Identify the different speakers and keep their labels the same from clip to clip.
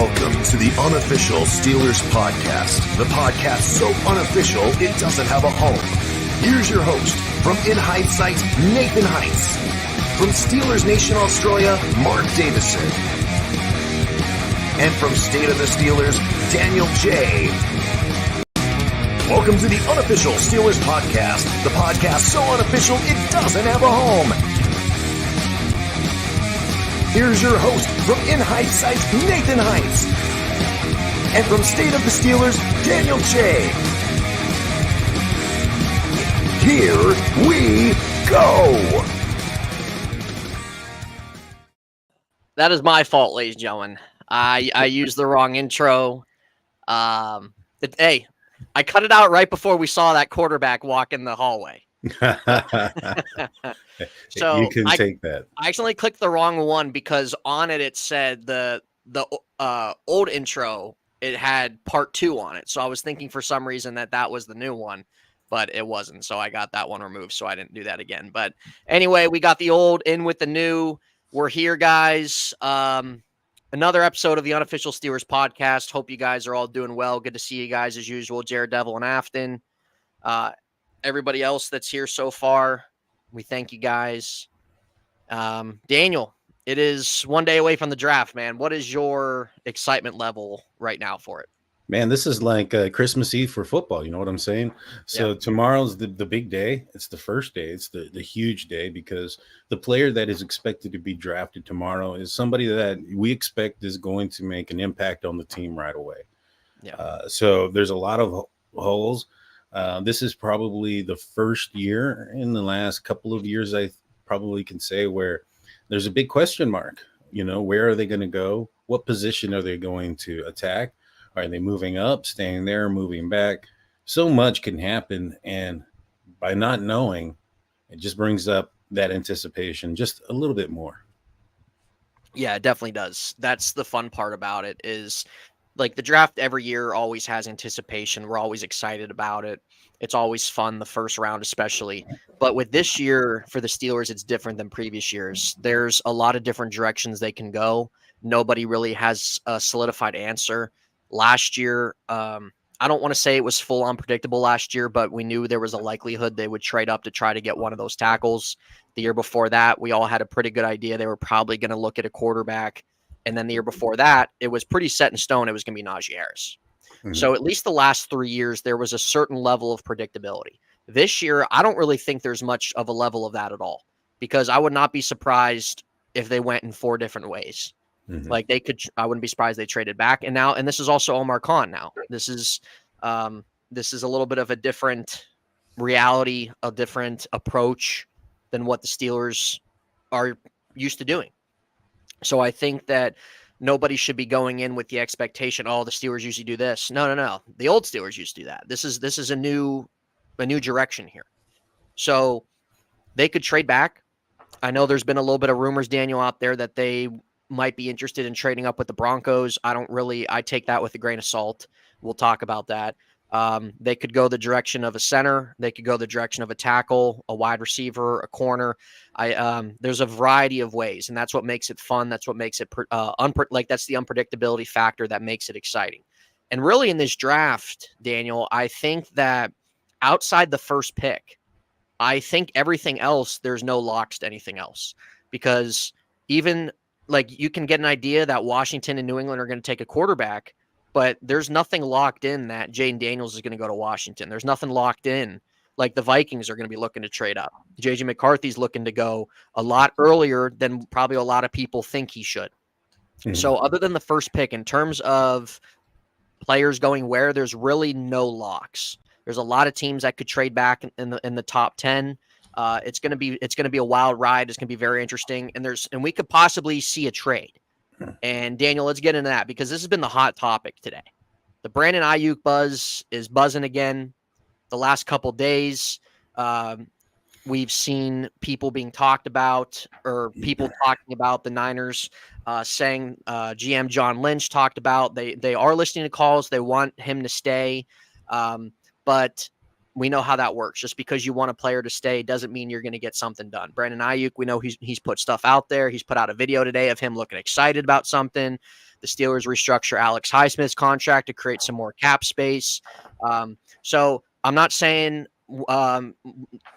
Speaker 1: Welcome to the Unofficial Steelers Podcast, the podcast so unofficial it doesn't have a home. Here's your host, from In Hindsight, Nathan Heights. From Steelers Nation Australia, Mark Davison. And from State of the Steelers, Daniel J. Welcome to the Unofficial Steelers Podcast, the podcast so unofficial it doesn't have a home. Here's your host from In Hindsight, Nathan Heights. And from State of the Steelers, Daniel J. Here we go.
Speaker 2: That is my fault, ladies and gentlemen. I used the wrong intro. Hey, I cut it out right before we saw that quarterback walk in the hallway. So
Speaker 3: you can take that.
Speaker 2: I accidentally clicked the wrong one because on it said the old intro, it had part 2 on it. So I was thinking for some reason that was the new one, but it wasn't. So I got that one removed. So I didn't do that again. But anyway, we got the old in with the new. We're here, guys. Another episode of the Unofficial Steelers Podcast. Hope you guys are all doing well. Good to see you guys as usual. Jared Devil and Afton. Everybody else that's here so far, we thank you guys. Daniel, it is one day away from the draft, man. What is your excitement level right now for it?
Speaker 3: Man, this is like Christmas Eve for football. You know what I'm saying? So Tomorrow's the big day. It's the first day. It's the huge day because the player that is expected to be drafted tomorrow is somebody that we expect is going to make an impact on the team right away. Yeah. So there's a lot of holes. This is probably the first year in the last couple of years, I probably can say, where there's a big question mark. You know, where are they going to go? What position are they going to attack? Are they moving up, staying there, moving back? So much can happen. And by not knowing, it just brings up that anticipation just a little bit more.
Speaker 2: Yeah, it definitely does. That's the fun part about it is, like, the draft every year always has anticipation. We're always excited about it. It's always fun, the first round especially. But with this year for the Steelers, it's different than previous years. There's a lot of different directions they can go. Nobody really has a solidified answer. Last year, I don't want to say it was full unpredictable last year, but we knew there was a likelihood they would trade up to try to get one of those tackles. The year before that, we all had a pretty good idea they were probably going to look at a quarterback. And then the year before that, it was pretty set in stone. It was going to be Najee Harris. Mm-hmm. So at least the last 3 years, there was a certain level of predictability. This year, I don't really think there's much of a level of that at all, because I would not be surprised if they went in 4 different ways. Mm-hmm. Like I wouldn't be surprised they traded back. And this is also Omar Khan now. This is a little bit of a different reality, a different approach than what the Steelers are used to doing. So I think that nobody should be going in with the expectation, oh, the Steelers usually do this. No. The old Steelers used to do that. This is a new direction here. So they could trade back. I know there's been a little bit of rumors, Daniel, out there that they might be interested in trading up with the Broncos. I take that with a grain of salt. We'll talk about that. They could go the direction of a center. They could go the direction of a tackle, a wide receiver, a corner. There's a variety of ways, and that's what makes it fun. That's what makes it that's the unpredictability factor that makes it exciting. And really in this draft, Daniel, I think that outside the first pick, I think everything else, there's no locks to anything else, because even like you can get an idea that Washington and New England are going to take a quarterback, but there's nothing locked in that Jaden Daniels is going to go to Washington. There's nothing locked in. Like the Vikings are going to be looking to trade up. J.J. McCarthy's looking to go a lot earlier than probably a lot of people think he should. Mm-hmm. So other than the first pick, in terms of players going where, there's really no locks. There's a lot of teams that could trade back in the top 10. It's going to be a wild ride. It's going to be very interesting. And we could possibly see a trade. And Daniel, let's get into that, because this has been the hot topic today. The Brandon Ayuk buzz is buzzing again. The last couple days, we've seen people being talked about, or people talking about the Niners, saying GM John Lynch talked about they are listening to calls. They want him to stay. But we know how that works. Just because you want a player to stay doesn't mean you're going to get something done. Brandon Ayuk, we know he's put stuff out there. He's put out a video today of him looking excited about something. The Steelers restructure Alex Highsmith's contract to create some more cap space. So I'm not saying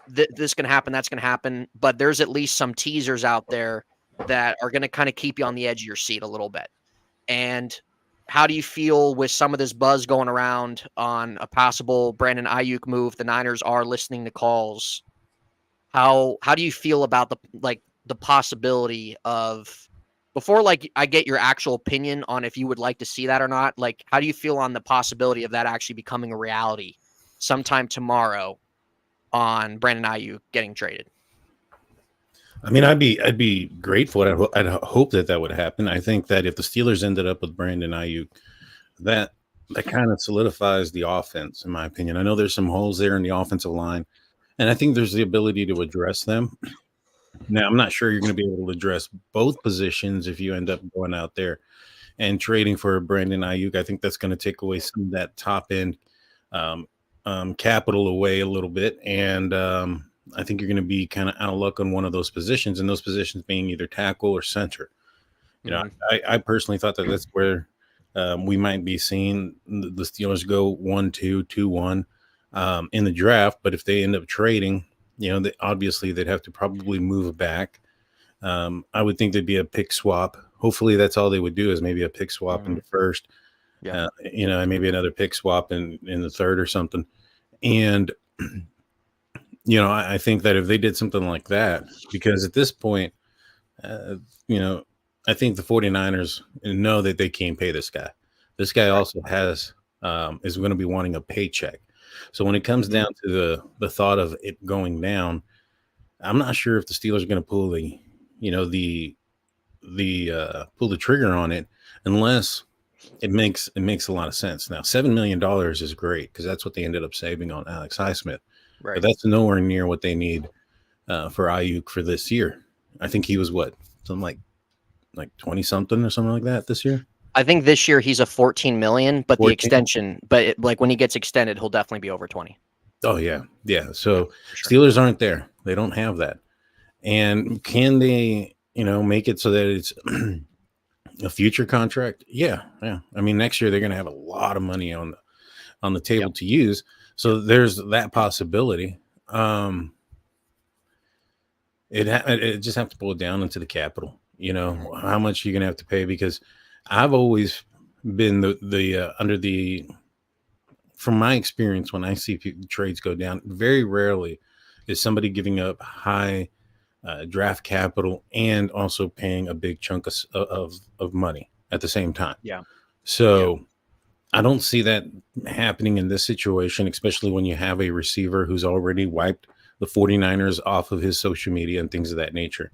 Speaker 2: this can happen, that's going to happen, but there's at least some teasers out there that are going to kind of keep you on the edge of your seat a little bit. And how do you feel with some of this buzz going around on a possible Brandon Ayuk move? The Niners are listening to calls. How do you feel about the possibility of, before like I get your actual opinion on if you would like to see that or not, like how do you feel on the possibility of that actually becoming a reality sometime tomorrow on Brandon Ayuk getting traded?
Speaker 3: I mean, I'd be grateful. I'd hope that would happen. I think that if the Steelers ended up with Brandon Ayuk, that kind of solidifies the offense, in my opinion. I know there's some holes there in the offensive line, and I think there's the ability to address them. Now, I'm not sure you're going to be able to address both positions if you end up going out there and trading for Brandon Ayuk. I think that's going to take away some of that top end capital away a little bit, and I think you're going to be kind of out of luck on one of those positions, and those positions being either tackle or center. You know, I personally thought that that's where we might be seeing the Steelers go 1-2, 2-1 in the draft. But if they end up trading, you know, obviously they'd have to probably move back. I would think there'd be a pick swap. Hopefully that's all they would do is maybe a pick swap in the first, you know, and maybe another pick swap in the third or something. And you know, I think that if they did something like that, because at this point, you know, I think the 49ers know that they can't pay this guy. This guy also has is going to be wanting a paycheck. So when it comes down to the thought of it going down, I'm not sure if the Steelers are going to pull the, you know, pull the trigger on it unless it makes a lot of sense. Now, $7 million is great because that's what they ended up saving on Alex Highsmith.
Speaker 2: Right.
Speaker 3: But that's nowhere near what they need for Ayuk for this year. I think he was something like 20 something or something like that this year.
Speaker 2: I think this year he's a 14 million, but
Speaker 3: 14?
Speaker 2: the extension, like when he gets extended, he'll definitely be over 20.
Speaker 3: Oh yeah. So
Speaker 2: Sure.
Speaker 3: Steelers aren't there. They don't have that. And can they, you know, make it so that it's a future contract? Yeah. I mean, next year they're going to have a lot of money on the table to use. So there's that possibility. It just have to pull it down into the capital. You know, how much you're going to have to pay, because I've always been from my experience, when I see trades go down, very rarely is somebody giving up high draft capital and also paying a big chunk of money at the same time.
Speaker 2: Yeah.
Speaker 3: So I don't see that happening in this situation, especially when you have a receiver who's already wiped the 49ers off of his social media and things of that nature.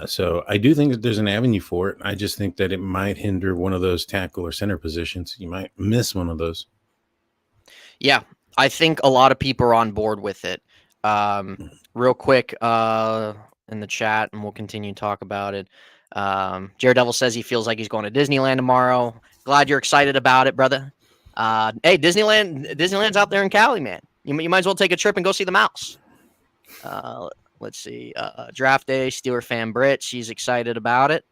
Speaker 3: So I do think that there's an avenue for it. I just think that it might hinder one of those tackle or center positions. You might miss one of those.
Speaker 2: Yeah, I think a lot of people are on board with it. Real quick in the chat, and we'll continue to talk about it. Jared Devil says he feels like he's going to Disneyland tomorrow. Glad you're excited about it, brother. Hey, Disneyland's out there in Cali, man. You might as well take a trip and go see the mouse. Let's see. Draft day, Steeler fan Brit. She's excited about it.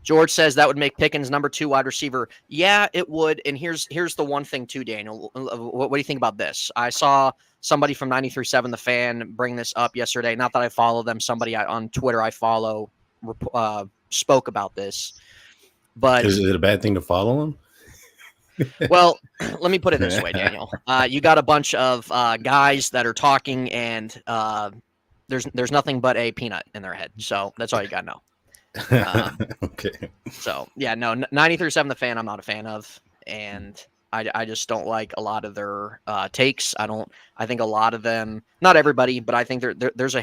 Speaker 2: George says that would make Pickens number 2 wide receiver. Yeah, it would. And here's the one thing too, Daniel. What do you think about this? I saw somebody from 93.7 The Fan bring this up yesterday. Not that I follow them. Somebody on Twitter I follow spoke about this. But
Speaker 3: is it a bad thing to follow them?
Speaker 2: Well, let me put it this way, Daniel. You got a bunch of guys that are talking, and there's nothing but a peanut in their head. So that's all you got to know.
Speaker 3: Okay.
Speaker 2: So yeah, no, 93.7 The Fan I'm not a fan of, and I just don't like a lot of their takes. I think a lot of them, not everybody, but I think there's a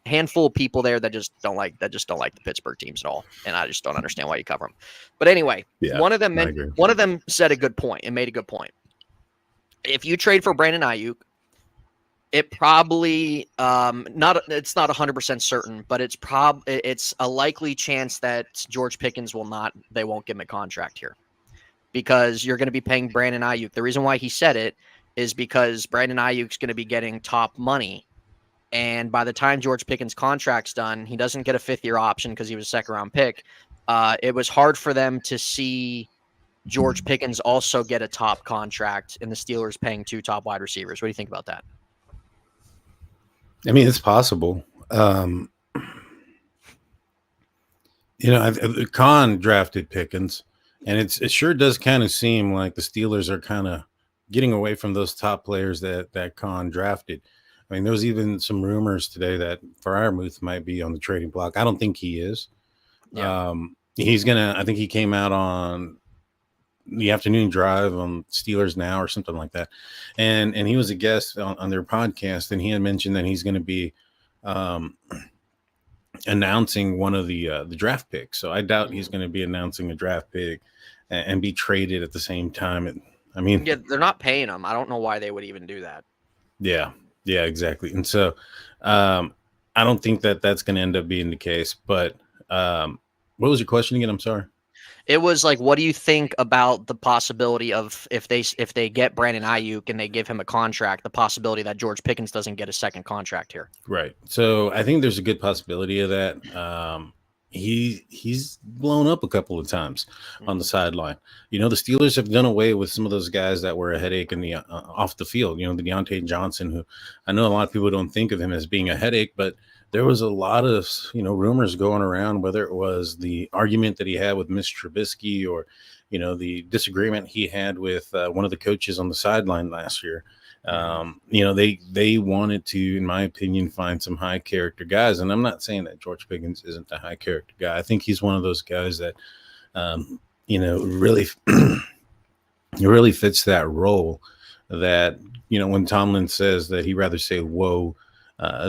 Speaker 2: handful of people there that just don't like the Pittsburgh teams at all, and I just don't understand why you cover them. But anyway, one of them said a good point and made a good point. If you trade for Brandon Ayuk, it probably it's not 100% certain, but it's a likely chance that George Pickens they won't give him a contract here, because you're going to be paying Brandon Ayuk. The reason why he said it is because Brandon Ayuk's going to be getting top money. And by the time George Pickens' contract's done, he doesn't get a 5th-year option because he was a second-round pick. It was hard for them to see George Pickens also get a top contract and the Steelers paying 2 top wide receivers. What do you think about that?
Speaker 3: I mean, it's possible. Khan drafted Pickens, and it sure does kind of seem like the Steelers are kind of getting away from those top players that Khan drafted. I mean, there was even some rumors today that Freiermuth might be on the trading block. I don't think he is.
Speaker 2: Yeah.
Speaker 3: I think he came out on the afternoon drive on Steelers Now or something like that. And he was a guest on their podcast, and he had mentioned that he's going to be announcing one of the draft picks. So I doubt he's going to be announcing a draft pick and be traded at the same time.
Speaker 2: Yeah, they're not paying him. I don't know why they would even do that.
Speaker 3: Yeah, exactly. And so I don't think that that's going to end up being the case. But what was your question again? I'm sorry.
Speaker 2: It was like, what do you think about the possibility of if they get Brandon Ayuk and they give him a contract, the possibility that George Pickens doesn't get a second contract here?
Speaker 3: Right. So I think there's a good possibility of that. He's blown up a couple of times on the sideline. The Steelers have done away with some of those guys that were a headache in the off the field. The Deontay Johnson, who I know a lot of people don't think of him as being a headache, but there was a lot of rumors going around, whether it was the argument that he had with Mr. Trubisky or the disagreement he had with one of the coaches on the sideline last year. They wanted to, in my opinion, find some high character guys. And I'm not saying that George Pickens isn't a high character guy. I think he's one of those guys that, really, really fits that role that, when Tomlin says that he'd rather say, whoa,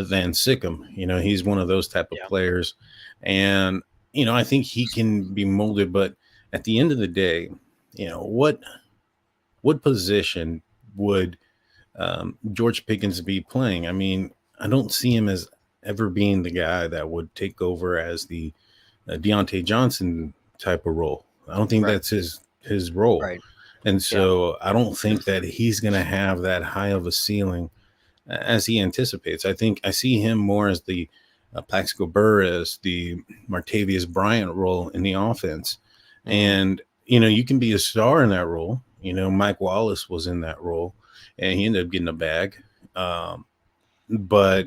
Speaker 3: than sick him, he's one of those type of players. And, I think he can be molded, but at the end of the day, what position would George Pickens be playing? I mean, I don't see him as ever being the guy that would take over as the Deontay Johnson type of role. I don't think that's his role.
Speaker 2: Right.
Speaker 3: And so I don't think that he's going to have that high of a ceiling as he anticipates. I think I see him more as the Plaxico Burress, the Martavius Bryant role in the offense. Mm-hmm. And, you can be a star in that role. Mike Wallace was in that role, and he ended up getting a bag. But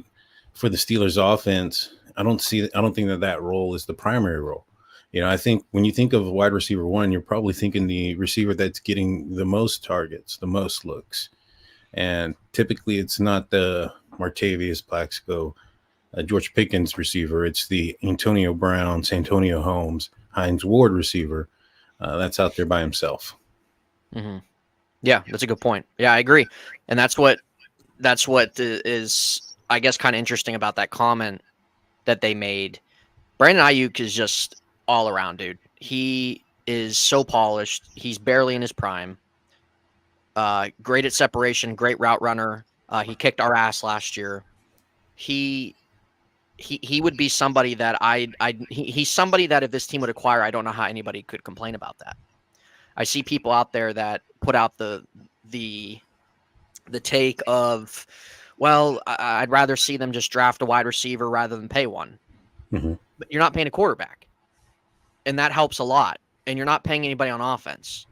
Speaker 3: for the Steelers offense, I don't think that role is the primary role. I think when you think of wide receiver one, you're probably thinking the receiver that's getting the most targets, the most looks. And typically it's not the Martavius Plaxico, George Pickens receiver. It's the Antonio Brown, Santonio Holmes, Hines Ward receiver that's out there by himself.
Speaker 2: Mm-hmm. Yeah, that's a good point. Yeah, I agree. And that's what is, I guess, kind of interesting about that comment that they made. Brandon Ayuk is just all around, dude. He is so polished. He's barely in his prime. Great at separation, great route runner. He kicked our ass last year. He would be somebody that he's somebody that if this team would acquire, I don't know how anybody could complain about that. I see people out there that put out the take of, well, I'd rather see them just draft a wide receiver rather than pay one.
Speaker 3: Mm-hmm.
Speaker 2: But you're not paying a quarterback, and that helps a lot. And you're not paying anybody on offense.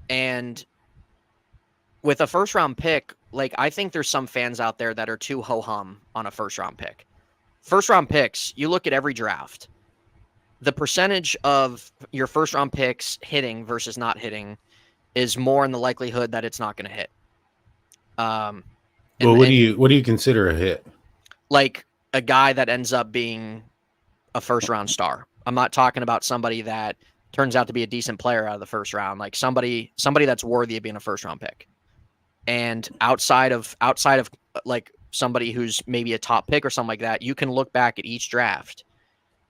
Speaker 2: And with a first-round pick, like, I think there's some fans out there that are too ho-hum on a first-round pick. First-round picks, you look at every draft. The percentage of your first-round picks hitting versus not hitting is more in the likelihood that it's not going to hit.
Speaker 3: What do you consider a hit?
Speaker 2: Like a guy that ends up being a first-round star. I'm not talking about somebody that turns out to be a decent player out of the first round, like somebody that's worthy of being a first-round pick. And outside of like somebody who's maybe a top pick or something like that, you can look back at each draft,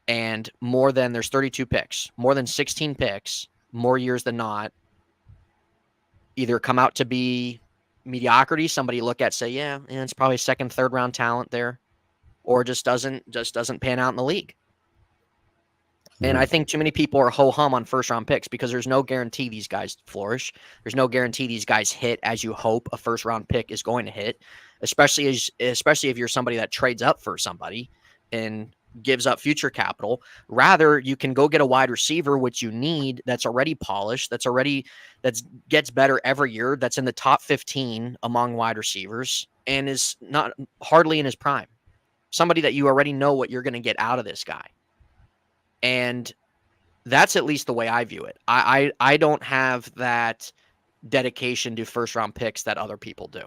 Speaker 2: and there's 32 picks, more than 16 picks, more years than not, either come out to be mediocrity. Somebody look at, say, yeah, it's probably second, third round talent there, or just doesn't pan out in the league. And I think too many people are ho-hum on first-round picks because there's no guarantee these guys flourish. There's no guarantee these guys hit as you hope a first-round pick is going to hit, especially if you're somebody that trades up for somebody and gives up future capital. Rather, you can go get a wide receiver, which you need, that's already polished, that gets better every year, that's in the top 15 among wide receivers, and is not hardly in his prime. Somebody that you already know what you're going to get out of this guy. And that's at least the way I view it. I don't have that dedication to first round picks that other people do.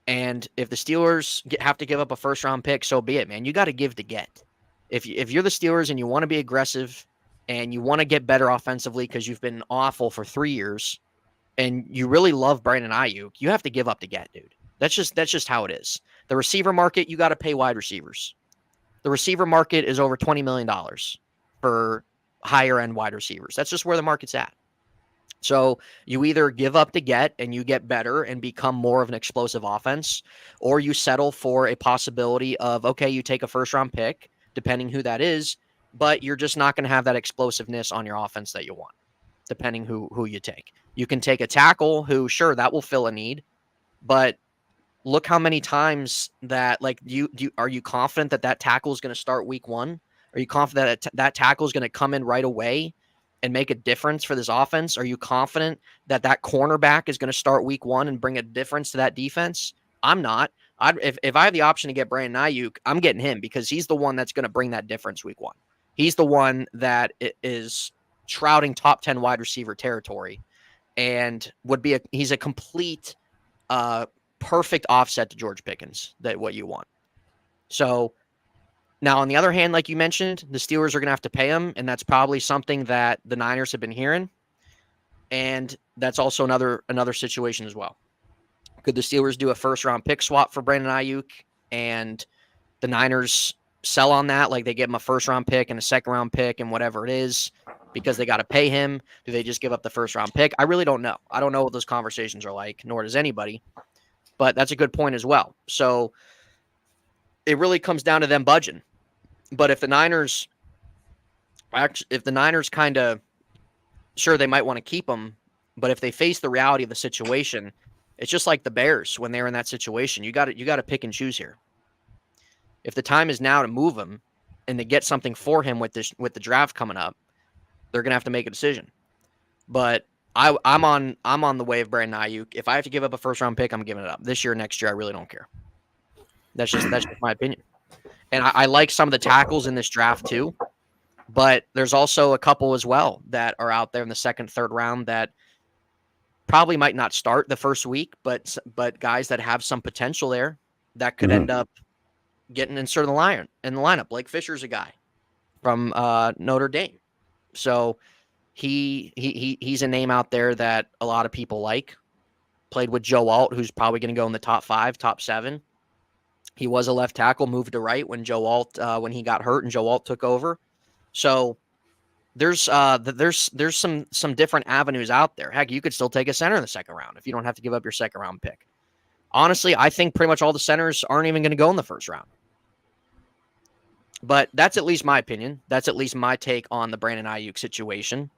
Speaker 2: And if the Steelers have to give up a first round pick, so be it, man. You got to give to get. If you're the Steelers and you want to be aggressive and you want to get better offensively because you've been awful for 3 years and you really love Brandon Ayuk, you have to give up to get, dude. That's just how it is. The receiver market, you got to pay wide receivers. The receiver market is over $20 million for higher end wide receivers. That's just where the market's at. So you either give up to get and you get better and become more of an explosive offense, or you settle for a possibility of, okay, you take a first round pick, depending who that is, but you're just not going to have that explosiveness on your offense that you want, depending who you take. You can take a tackle who, sure, that will fill a need, but look how many times that, like, are you confident that tackle is going to start week 1? Are you confident that tackle is going to come in right away and make a difference for this offense? Are you confident that cornerback is going to start week 1 and bring a difference to that defense? I'm not. If I have the option to get Brandon Ayuk, I'm getting him because he's the one that's going to bring that difference week 1. He's the one that is shrouding top 10 wide receiver territory and he's a complete perfect offset to George Pickens, that what you want. So now, on the other hand, like you mentioned, the Steelers are going to have to pay him, and that's probably something that the Niners have been hearing. And that's also another situation as well. Could the Steelers do a first-round pick swap for Brandon Ayuk, and the Niners sell on that, like they give him a first-round pick and a second-round pick and whatever it is, because they got to pay him? Do they just give up the first-round pick? I really don't know. I don't know what those conversations are like, nor does anybody. But that's a good point as well. So it really comes down to them budging. But if the Niners kind of, sure, they might want to keep him, but if they face the reality of the situation, it's just like the Bears when they were in that situation. You got to pick and choose here. If the time is now to move him and to get something for him with the draft coming up, they're gonna have to make a decision. But I'm on the way of Brandon Ayuk. If I have to give up a first round pick, I'm giving it up. This year, next year, I really don't care. That's just my opinion. And I like some of the tackles in this draft too, but there's also a couple as well that are out there in the second, third round that probably might not start the first week, but guys that have some potential there that could end up getting inserted in the lineup. Blake Fisher's a guy from Notre Dame, so he's a name out there that a lot of people like. Played with Joe Alt, who's probably going to go in the top 5, top 7. He was a left tackle, moved to right when Joe Alt when he got hurt and Joe Alt took over. So there's some different avenues out there. Heck, you could still take a center in the second round if you don't have to give up your second round pick. Honestly, I think pretty much all the centers aren't even going to go in the first round. But that's at least my opinion. That's at least my take on the Brandon Ayuk situation.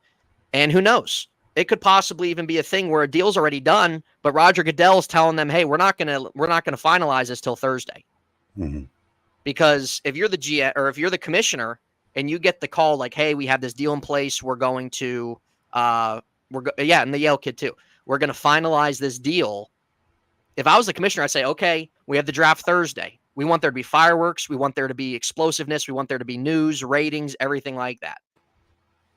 Speaker 2: And who knows? It could possibly even be a thing where a deal's already done, but Roger Goodell's telling them, "Hey, we're not gonna finalize this till Thursday." Mm-hmm. Because if you're the GM or if you're the commissioner and you get the call like, "Hey, we have this deal in place. We're going to and the Yale kid too. We're going to finalize this deal." If I was the commissioner, I'd say, "Okay, we have the draft Thursday. We want there to be fireworks. We want there to be explosiveness. We want there to be news, ratings, everything like that."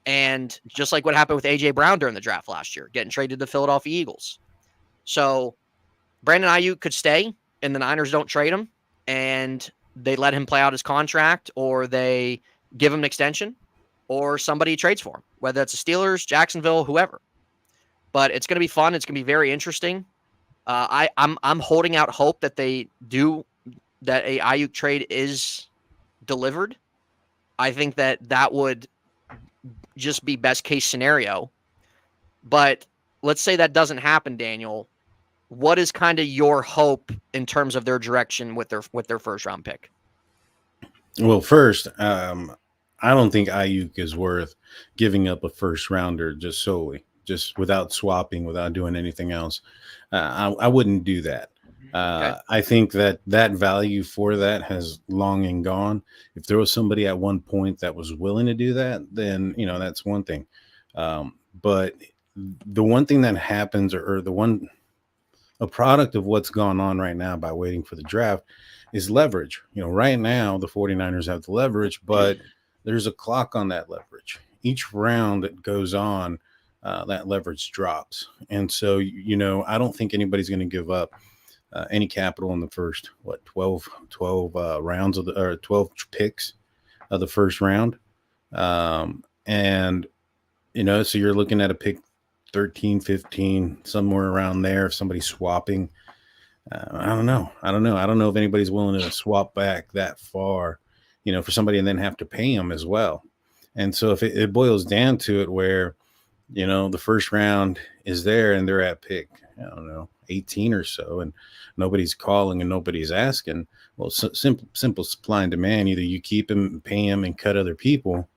Speaker 2: And just like what happened with A.J. Brown during the draft last year, getting traded to the Philadelphia Eagles. So Brandon Ayuk could stay and the Niners don't trade him and they let him play out his contract, or they give him an extension, or somebody trades for him, whether it's the Steelers, Jacksonville, whoever. But it's going to be fun. It's going to be very interesting. I'm holding out hope that they do, that a Ayuk trade is delivered. I think that would just be best case scenario. But let's say that doesn't happen, Daniel. What is kind of your hope in terms of their direction with their first round pick?
Speaker 3: Well, first, I don't think Ayuk is worth giving up a first rounder just solely, just without swapping, without doing anything else. I wouldn't do that.
Speaker 2: Okay.
Speaker 3: I think that that value for that has long and gone. If there was somebody at one point that was willing to do that, then that's one thing. But the one thing that happens, or the one a product of what's gone on right now by waiting for the draft is leverage. Right now the 49ers have the leverage, but there's a clock on that leverage. Each round that goes on, that leverage drops. And so, I don't think anybody's going to give up any capital in the first, 12 rounds or 12 picks of the first round. And, so you're looking at a pick 13, 15, somewhere around there. If somebody's swapping, I don't know. I don't know if anybody's willing to swap back that far, for somebody and then have to pay them as well. And so if it boils down to it where, the first round is there and they're at pick, I don't know, 18 or so, and nobody's calling and nobody's asking, well, simple supply and demand. Either you keep him, pay him, and cut other people,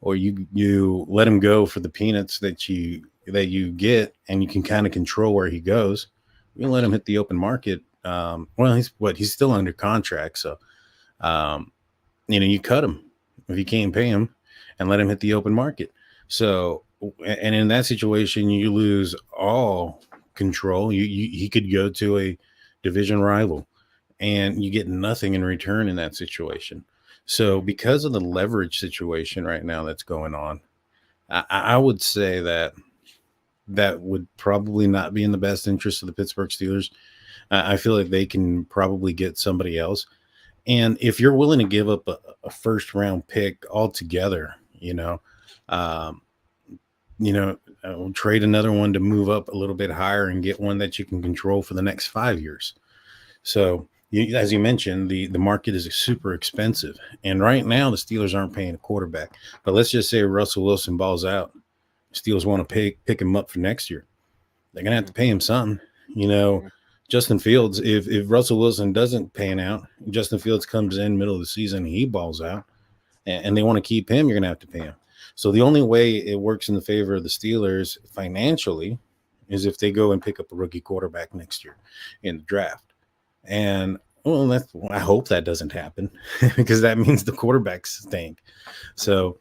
Speaker 3: or you let him go for the peanuts that you get, and you can kind of control where he goes. You let him hit the open market. Well, he's still under contract, so you cut him if you can't pay him, and let him hit the open market. So, and in that situation, you lose all control. He could go to a division rival, and you get nothing in return in that situation. So, because of the leverage situation right now that's going on, I would say that would probably not be in the best interest of the Pittsburgh Steelers. I feel like they can probably get somebody else. And if you're willing to give up a first round pick altogether, trade another one to move up a little bit higher and get one that you can control for the next 5 years. So, as you mentioned, the market is super expensive. And right now, the Steelers aren't paying a quarterback. But let's just say Russell Wilson balls out. Steelers want to pick him up for next year. They're going to have to pay him something. Justin Fields, if Russell Wilson doesn't pan out, Justin Fields comes in middle of the season, he balls out, and they want to keep him, you're going to have to pay him. So the only way it works in the favor of the Steelers financially is if they go and pick up a rookie quarterback next year in the draft. And I hope that doesn't happen because that means the quarterbacks stink. So,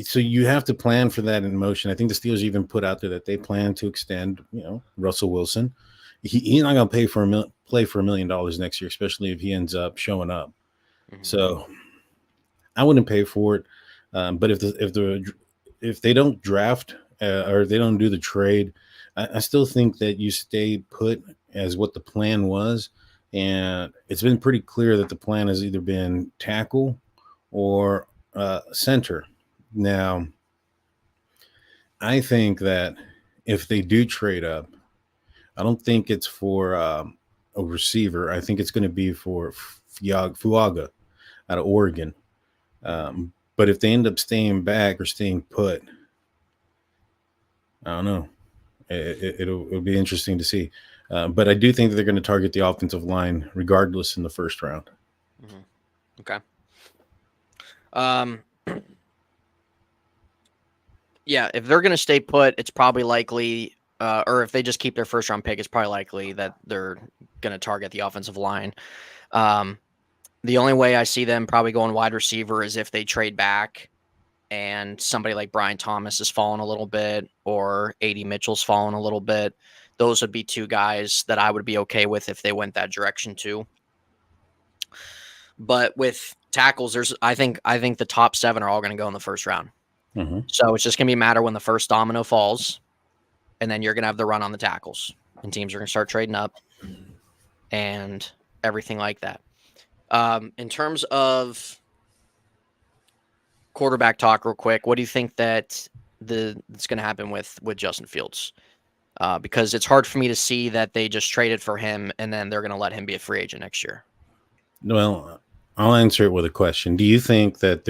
Speaker 3: so you have to plan for that in motion. I think the Steelers even put out there that they plan to extend, Russell Wilson. He's not going to play for $1 million next year, especially if he ends up showing up. Mm-hmm. So I wouldn't pay for it. But if they don't draft or they don't do the trade, I still think that you stay put as what the plan was. And it's been pretty clear that the plan has either been tackle or center. Now, I think that if they do trade up, I don't think it's for a receiver. I think it's going to be for Fuaga out of Oregon. But if they end up staying back or staying put, I don't know. It'll be interesting to see. But I do think that they're going to target the offensive line regardless in the first round.
Speaker 2: Mm-hmm. Okay. Yeah, if they're going to stay put, it's probably likely, or if they just keep their first round pick, it's probably likely that they're going to target the offensive line. The only way I see them probably going wide receiver is if they trade back and somebody like Brian Thomas is falling a little bit or A.D. Mitchell's falling a little bit. Those would be two guys that I would be okay with if they went that direction too. But with tackles, I think the top 7 are all going to go in the first round. Mm-hmm. So it's just going to be a matter when the first domino falls, and then you're going to have the run on the tackles, and teams are going to start trading up and everything like that. In terms of quarterback talk real quick, what do you think that's going to happen with Justin Fields? Because it's hard for me to see that they just traded for him and then they're going to let him be a free agent next year.
Speaker 3: Well, I'll answer it with a question. Do you think that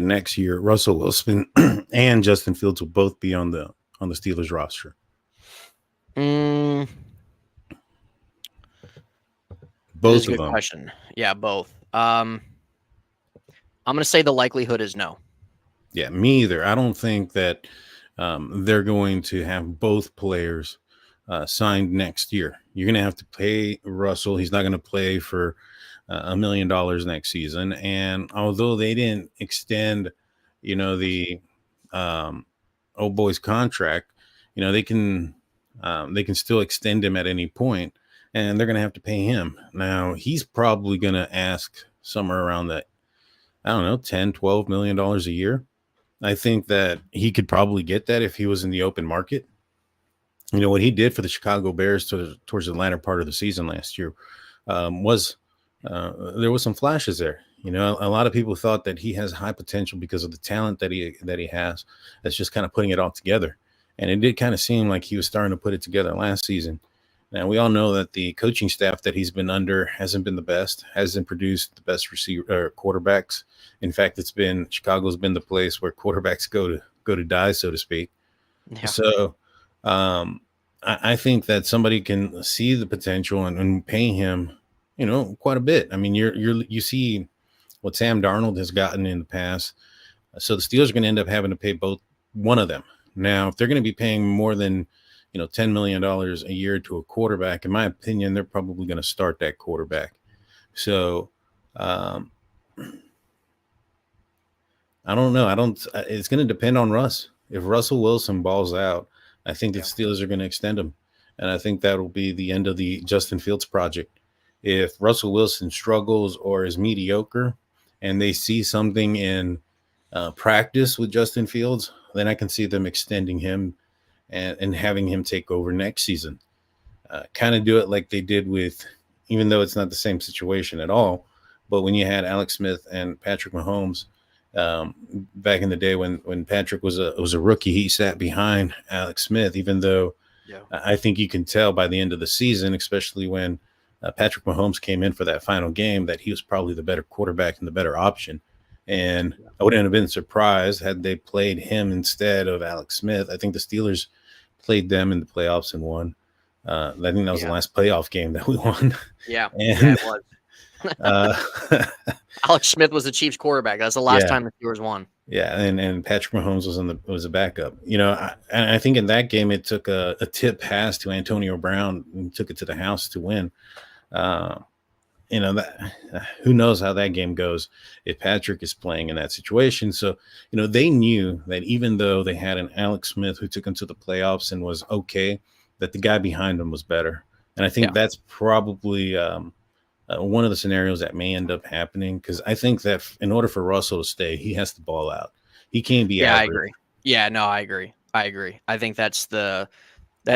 Speaker 3: next year Russell Wilson and Justin Fields will both be on the Steelers roster?
Speaker 2: Both of them. Question. Yeah, both. I'm going to say the likelihood is no.
Speaker 3: Yeah, me either. I don't think that they're going to have both players signed next year. You're going to have to pay Russell. He's not going to play for $1 million next season. And although they didn't extend, the old boy's contract, they can still extend him at any point, and they're going to have to pay him. Now he's probably going to ask somewhere around that, I don't know, 10, $12 million a year. I think that he could probably get that if he was in the open market. What he did for the Chicago Bears towards the latter part of the season last year was there was some flashes there. A lot of people thought that he has high potential because of the talent that he has. That's just kind of putting it all together, and it did kind of seem like he was starting to put it together last season. Now we all know that the coaching staff that he's been under hasn't been the best, hasn't produced the best receiver quarterbacks. In fact, Chicago's been the place where quarterbacks go to die, so to speak.
Speaker 2: Yeah.
Speaker 3: So I think that somebody can see the potential and pay him, quite a bit. I mean, you see what Sam Darnold has gotten in the past. So the Steelers are going to end up having to pay both one of them. Now, if they're going to be paying more than $10 million a year to a quarterback, in my opinion, they're probably going to start that quarterback. So I don't know. It's going to depend on Russ. If Russell Wilson balls out, I think the Steelers are going to extend him. And I think that will be the end of the Justin Fields project. If Russell Wilson struggles or is mediocre and they see something in practice with Justin Fields, then I can see them extending him and having him take over next season. Kind of do it like they did with, even though it's not the same situation at all, but when you had Alex Smith and Patrick Mahomes back in the day when Patrick was a rookie, he sat behind Alex Smith, even though I think you can tell by the end of the season, especially when Patrick Mahomes came in for that final game, that he was probably the better quarterback and the better option. And I wouldn't have been surprised had they played him instead of Alex Smith. I think the Steelers played them in the playoffs and won. I think that was the last playoff game that we won.
Speaker 2: Yeah,
Speaker 3: and,
Speaker 2: it was. Alex Smith was the Chiefs quarterback. That's the last time the Steelers won.
Speaker 3: Yeah, and Patrick Mahomes was a backup. I think in that game it took a tip pass to Antonio Brown and took it to the house to win. That who knows how that game goes if Patrick is playing in that situation. So, they knew that even though they had an Alex Smith who took them to the playoffs and was okay, that the guy behind him was better. And I think that's probably one of the scenarios that may end up happening, because I think that in order for Russell to stay, he has to ball out. He can't be average.
Speaker 2: I agree. Yeah, no, I agree. I think that's that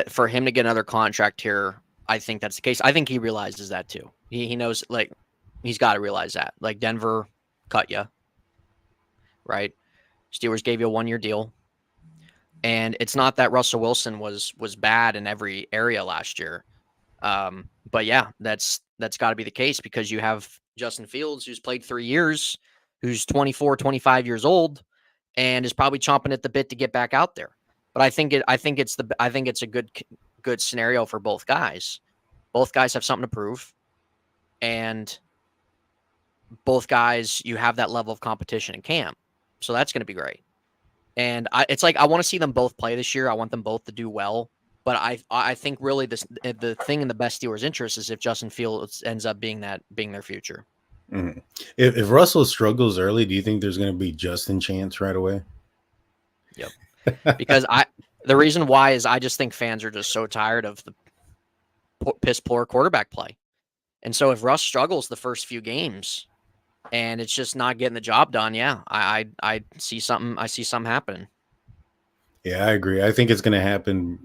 Speaker 2: for him to get another contract here, I think that's the case. I think he realizes that too. He knows, like, he's got to realize that. Like, Denver cut you, right? Steelers gave you a 1-year deal. And it's not that Russell Wilson was bad in every area last year. But yeah, that's got to be the case, because you have Justin Fields, who's played 3 years, who's 24, 25 years old, and is probably chomping at the bit to get back out there. But I think it's a good scenario for both guys. Both guys have something to prove, and both guys, you have that level of competition in camp, so that's going to be great. And it's like I want to see them both play this year. I want them both to do well. But I think really the thing in the best Steelers' interest is if Justin Fields ends up being their future.
Speaker 3: Mm-hmm. If Russell struggles early, do you think there's going to be Justin chance right away?
Speaker 2: Yep. Because the reason why is I just think fans are just so tired of the piss poor quarterback play. And so if Russ struggles the first few games and it's just not getting the job done, I see something happening.
Speaker 3: Yeah, I agree. I think it's going to happen.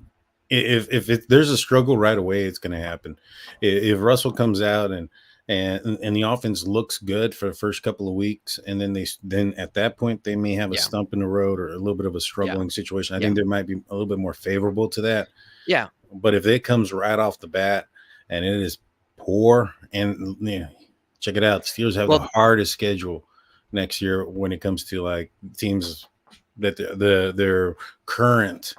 Speaker 3: If there's a struggle right away, it's going to happen. If Russell comes out and the offense looks good for the first couple of weeks, and then at that point they may have a stump in the road or a little bit of a struggling situation. I think there might be a little bit more favorable to that.
Speaker 2: Yeah.
Speaker 3: But if it comes right off the bat and it is poor, and check it out, the Steelers have the hardest schedule next year when it comes to like teams that their current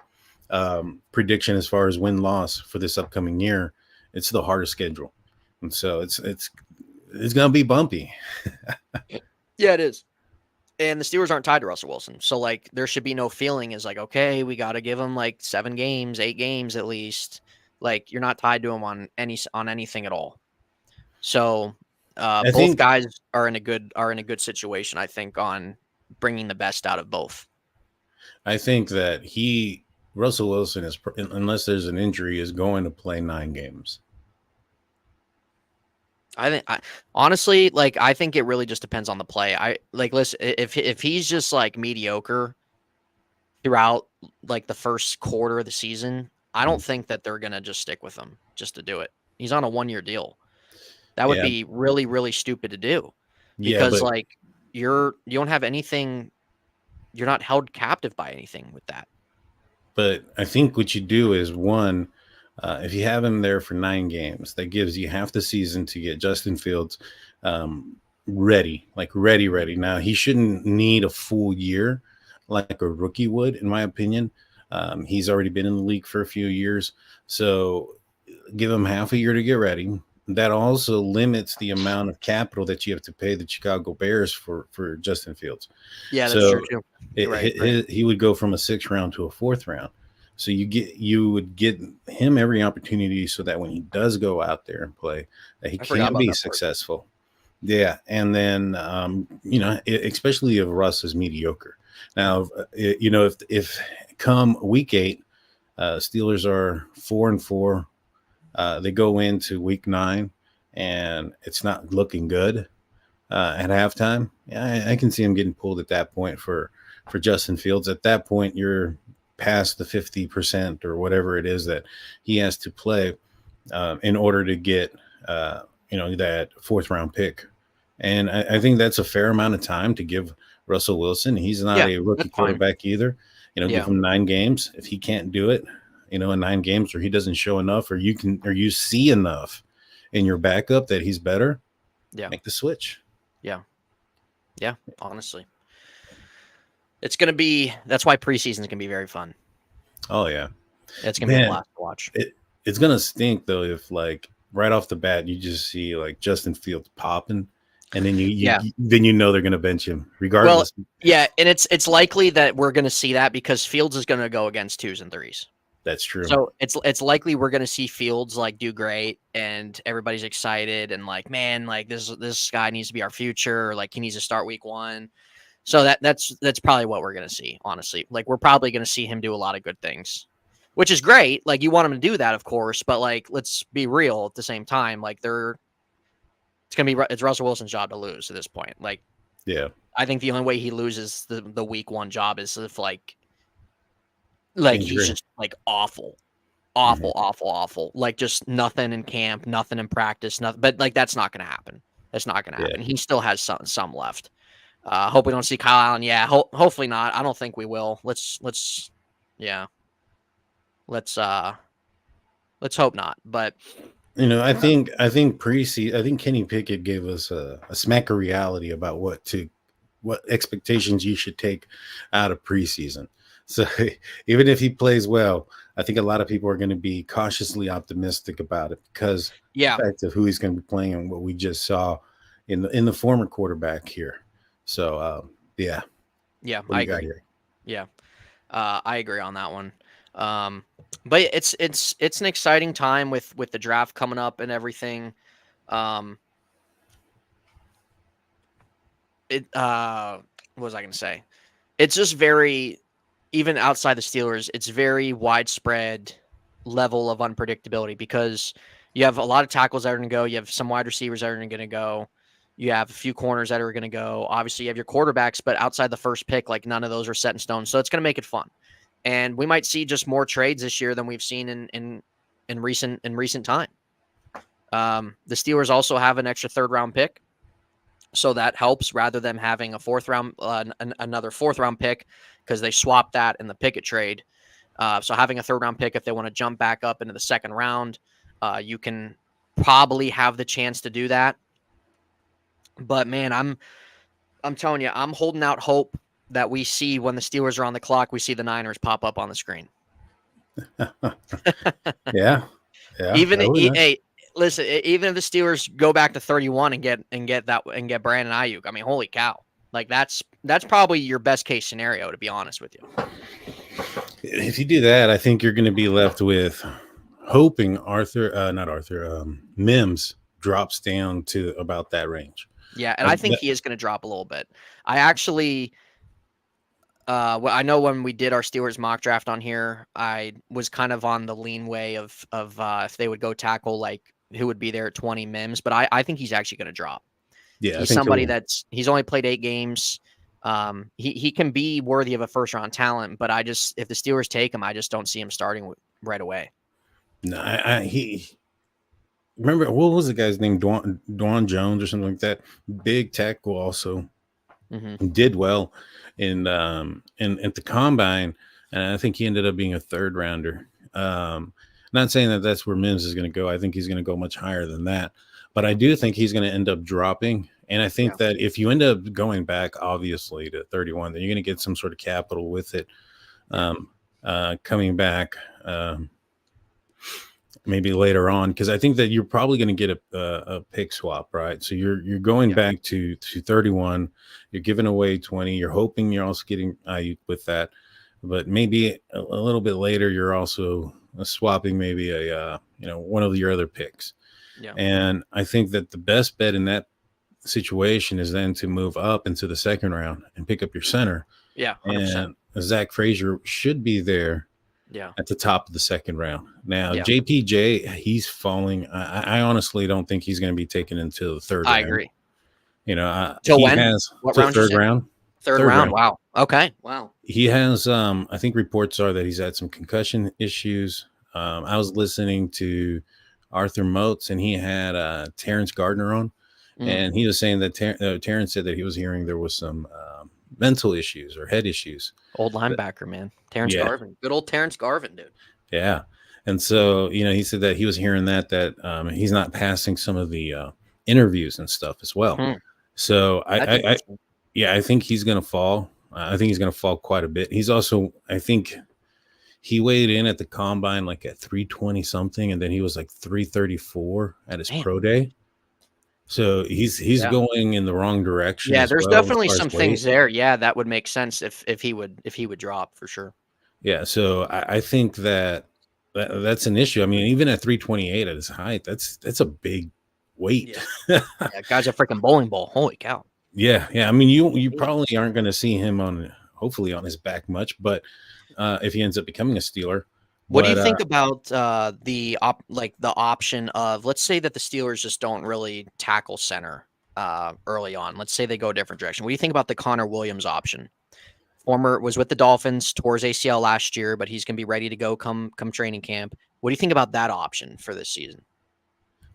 Speaker 3: prediction as far as win-loss for this upcoming year. It's the hardest schedule, and so it's it's gonna be bumpy.
Speaker 2: Yeah, it is. And the Steelers aren't tied to Russell Wilson. So, like, there should be no feeling is like, okay, we got to give him like 7 games, 8 games at least. Like, you're not tied to him on anything at all. So,
Speaker 3: I
Speaker 2: both
Speaker 3: think
Speaker 2: guys are in a good situation, I think, on bringing the best out of both.
Speaker 3: I think that Russell Wilson is, unless there's an injury, is going to play 9 games.
Speaker 2: Honestly, like, I think it really just depends on the play. Listen, if he's just like mediocre throughout like the first quarter of the season, I don't think that they're gonna just stick with him just to do it. He's on a 1-year deal. That would
Speaker 3: Yeah,
Speaker 2: be really, really stupid to do
Speaker 3: yeah,
Speaker 2: because
Speaker 3: but
Speaker 2: like you don't have anything. You're not held captive by anything with that.
Speaker 3: I think what you do is one, if you have him there for 9 games, that gives you half the season to get Justin Fields ready. Now he shouldn't need a full year like a rookie would, in my opinion. He's already been in the league for a few years, so give him half a year to get ready. That also limits the amount of capital that you have to pay the Chicago Bears for Justin Fields.
Speaker 2: Yeah, that's
Speaker 3: So
Speaker 2: true too. Right.
Speaker 3: he would go from a 6th round to a 4th round. So you would get him every opportunity so that when he does go out there and play, that he
Speaker 2: I forgot
Speaker 3: can
Speaker 2: about
Speaker 3: be
Speaker 2: that part.
Speaker 3: successful. Yeah, and then especially if Russ is mediocre. Now, if come week 8, Steelers are 4-4. They go into week 9, and it's not looking good at halftime. Yeah, I can see him getting pulled at that point for Justin Fields. At that point, you're past the 50% or whatever it is that he has to play in order to get that 4th round pick. And I think that's a fair amount of time to give Russell Wilson. He's not a rookie quarterback either. Give him 9 games. If he can't do it, in 9 games, or he doesn't show enough, or you see enough in your backup that he's better, make the switch.
Speaker 2: Yeah, honestly. That's why preseason is going to be very fun.
Speaker 3: Oh, yeah.
Speaker 2: It's going to be a blast to watch.
Speaker 3: It's going to stink, though, if, like, right off the bat, you just see, like, Justin Fields popping, and then then they're going to bench him, regardless.
Speaker 2: Well, yeah, and it's likely that we're going to see that because Fields is going to go against 2s and 3s.
Speaker 3: That's true.
Speaker 2: So it's likely we're going to see Fields, like, do great, and everybody's excited, and, like, man, like, this guy needs to be our future, or, like, he needs to start week 1. So that's probably what we're going to see, honestly. Like, we're probably going to see him do a lot of good things, which is great. Like, you want him to do that, of course, but, like, let's be real at the same time. Like, it's Russell Wilson's job to lose at this point. Like,
Speaker 3: yeah,
Speaker 2: I think the only way he loses the week 1 job is if like he's just like awful. Like, just nothing in camp, nothing in practice, nothing. But, like, that's not going to happen. That's not going to happen. He still has some left. Hope we don't see Kyle Allen. Yeah, hopefully not. I don't think we will. Let's hope not. But
Speaker 3: I think preseason. I think Kenny Pickett gave us a smack of reality about what expectations you should take out of preseason. So even if he plays well, I think a lot of people are going to be cautiously optimistic about it because the fact of who he's going to be playing and what we just saw in the former quarterback here. So I agree.
Speaker 2: I agree on that one. But it's an exciting time with the draft coming up and everything. What was I going to say? It's just very, even outside the Steelers, it's very widespread level of unpredictability because you have a lot of tackles that are going to go. You have some wide receivers that are going to go. You have a few corners that are going to go. Obviously, you have your quarterbacks, but outside the first pick, like, none of those are set in stone. So it's going to make it fun. And we might see just more trades this year than we've seen in recent time. The Steelers also have an extra 3rd round pick. So that helps rather than having a 4th round, another 4th round pick, because they swapped that in the Pickett trade. So having a 3rd round pick, if they want to jump back up into the 2nd round, you can probably have the chance to do that. But, man, I'm telling you, I'm holding out hope that we see when the Steelers are on the clock, we see the Niners pop up on the screen.
Speaker 3: Yeah.
Speaker 2: Even, hey, listen, even if the Steelers go back to 31 and get Brandon Ayuk, I mean, holy cow! Like that's probably your best case scenario, to be honest with you.
Speaker 3: If you do that, I think you're going to be left with hoping Mims drops down to about that range.
Speaker 2: Yeah, and I think he is going to drop a little bit. I actually, well, I know when we did our Steelers mock draft on here, I was kind of on the lean way of if they would go tackle, like who would be there at 20, Mims, but I think he's actually going to drop.
Speaker 3: Yeah,
Speaker 2: He's somebody he's only played 8 games. He can be worthy of a first round talent, but if the Steelers take him, I just don't see him starting right away.
Speaker 3: No, he remember what was the guy's name? Dwan Jones or something like that. Big tackle also did well in at the combine, and I think he ended up being a 3rd rounder. Not saying that that's where Mims is going to go. I think he's going to go much higher than that, but I do think he's going to end up dropping. And I think that if you end up going back, obviously, to 31, then you're going to get some sort of capital with it coming back maybe later on, because I think that you're probably going to get a pick swap, right? So you're going back to 31. You're giving away 20. You're hoping you're also getting with that, but maybe a little bit later you're also swapping maybe one of your other picks.
Speaker 2: Yeah.
Speaker 3: And I think that the best bet in that situation is then to move up into the 2nd round and pick up your center.
Speaker 2: Yeah, 100%.
Speaker 3: And Zach Frazier should be there at the top of the 2nd round. Now, JPJ, he's falling. I honestly don't think he's going to be taken until the 3rd round.
Speaker 2: I agree.
Speaker 3: Till
Speaker 2: when?
Speaker 3: What round? 3rd round.
Speaker 2: 3rd round. Wow. Okay. Wow.
Speaker 3: He has, I think reports are that he's had some concussion issues. I was listening to Arthur Moats, and he had Terrence Gardner on. And he was saying that Terrence said that he was hearing there was some mental issues or head issues.
Speaker 2: Old linebacker, man. Terrence Garvin. Good old Terrence Garvin, dude.
Speaker 3: Yeah. And so, he said that he was hearing that he's not passing some of the interviews and stuff as well. So I think he's going to fall. I think he's going to fall quite a bit. He's also, I think he weighed in at the combine like at 320 something, and then he was like 334 at his pro day. So he's going in the wrong direction.
Speaker 2: Yeah, there's definitely some things there. Yeah, that would make sense if he would drop for sure.
Speaker 3: Yeah, so I think that's an issue. I mean, even at 328 at his height, that's a big weight.
Speaker 2: Yeah, guy's a freaking bowling ball. Holy cow.
Speaker 3: Yeah. I mean, you probably aren't going to see him hopefully on his back much, but if he ends up becoming a Steeler.
Speaker 2: What do you think about the option of, let's say that the Steelers just don't really tackle center early on. Let's say they go a different direction. What do you think about the Connor Williams option? Was with the Dolphins, tore his ACL last year, but he's going to be ready to go come training camp. What do you think about that option for this season?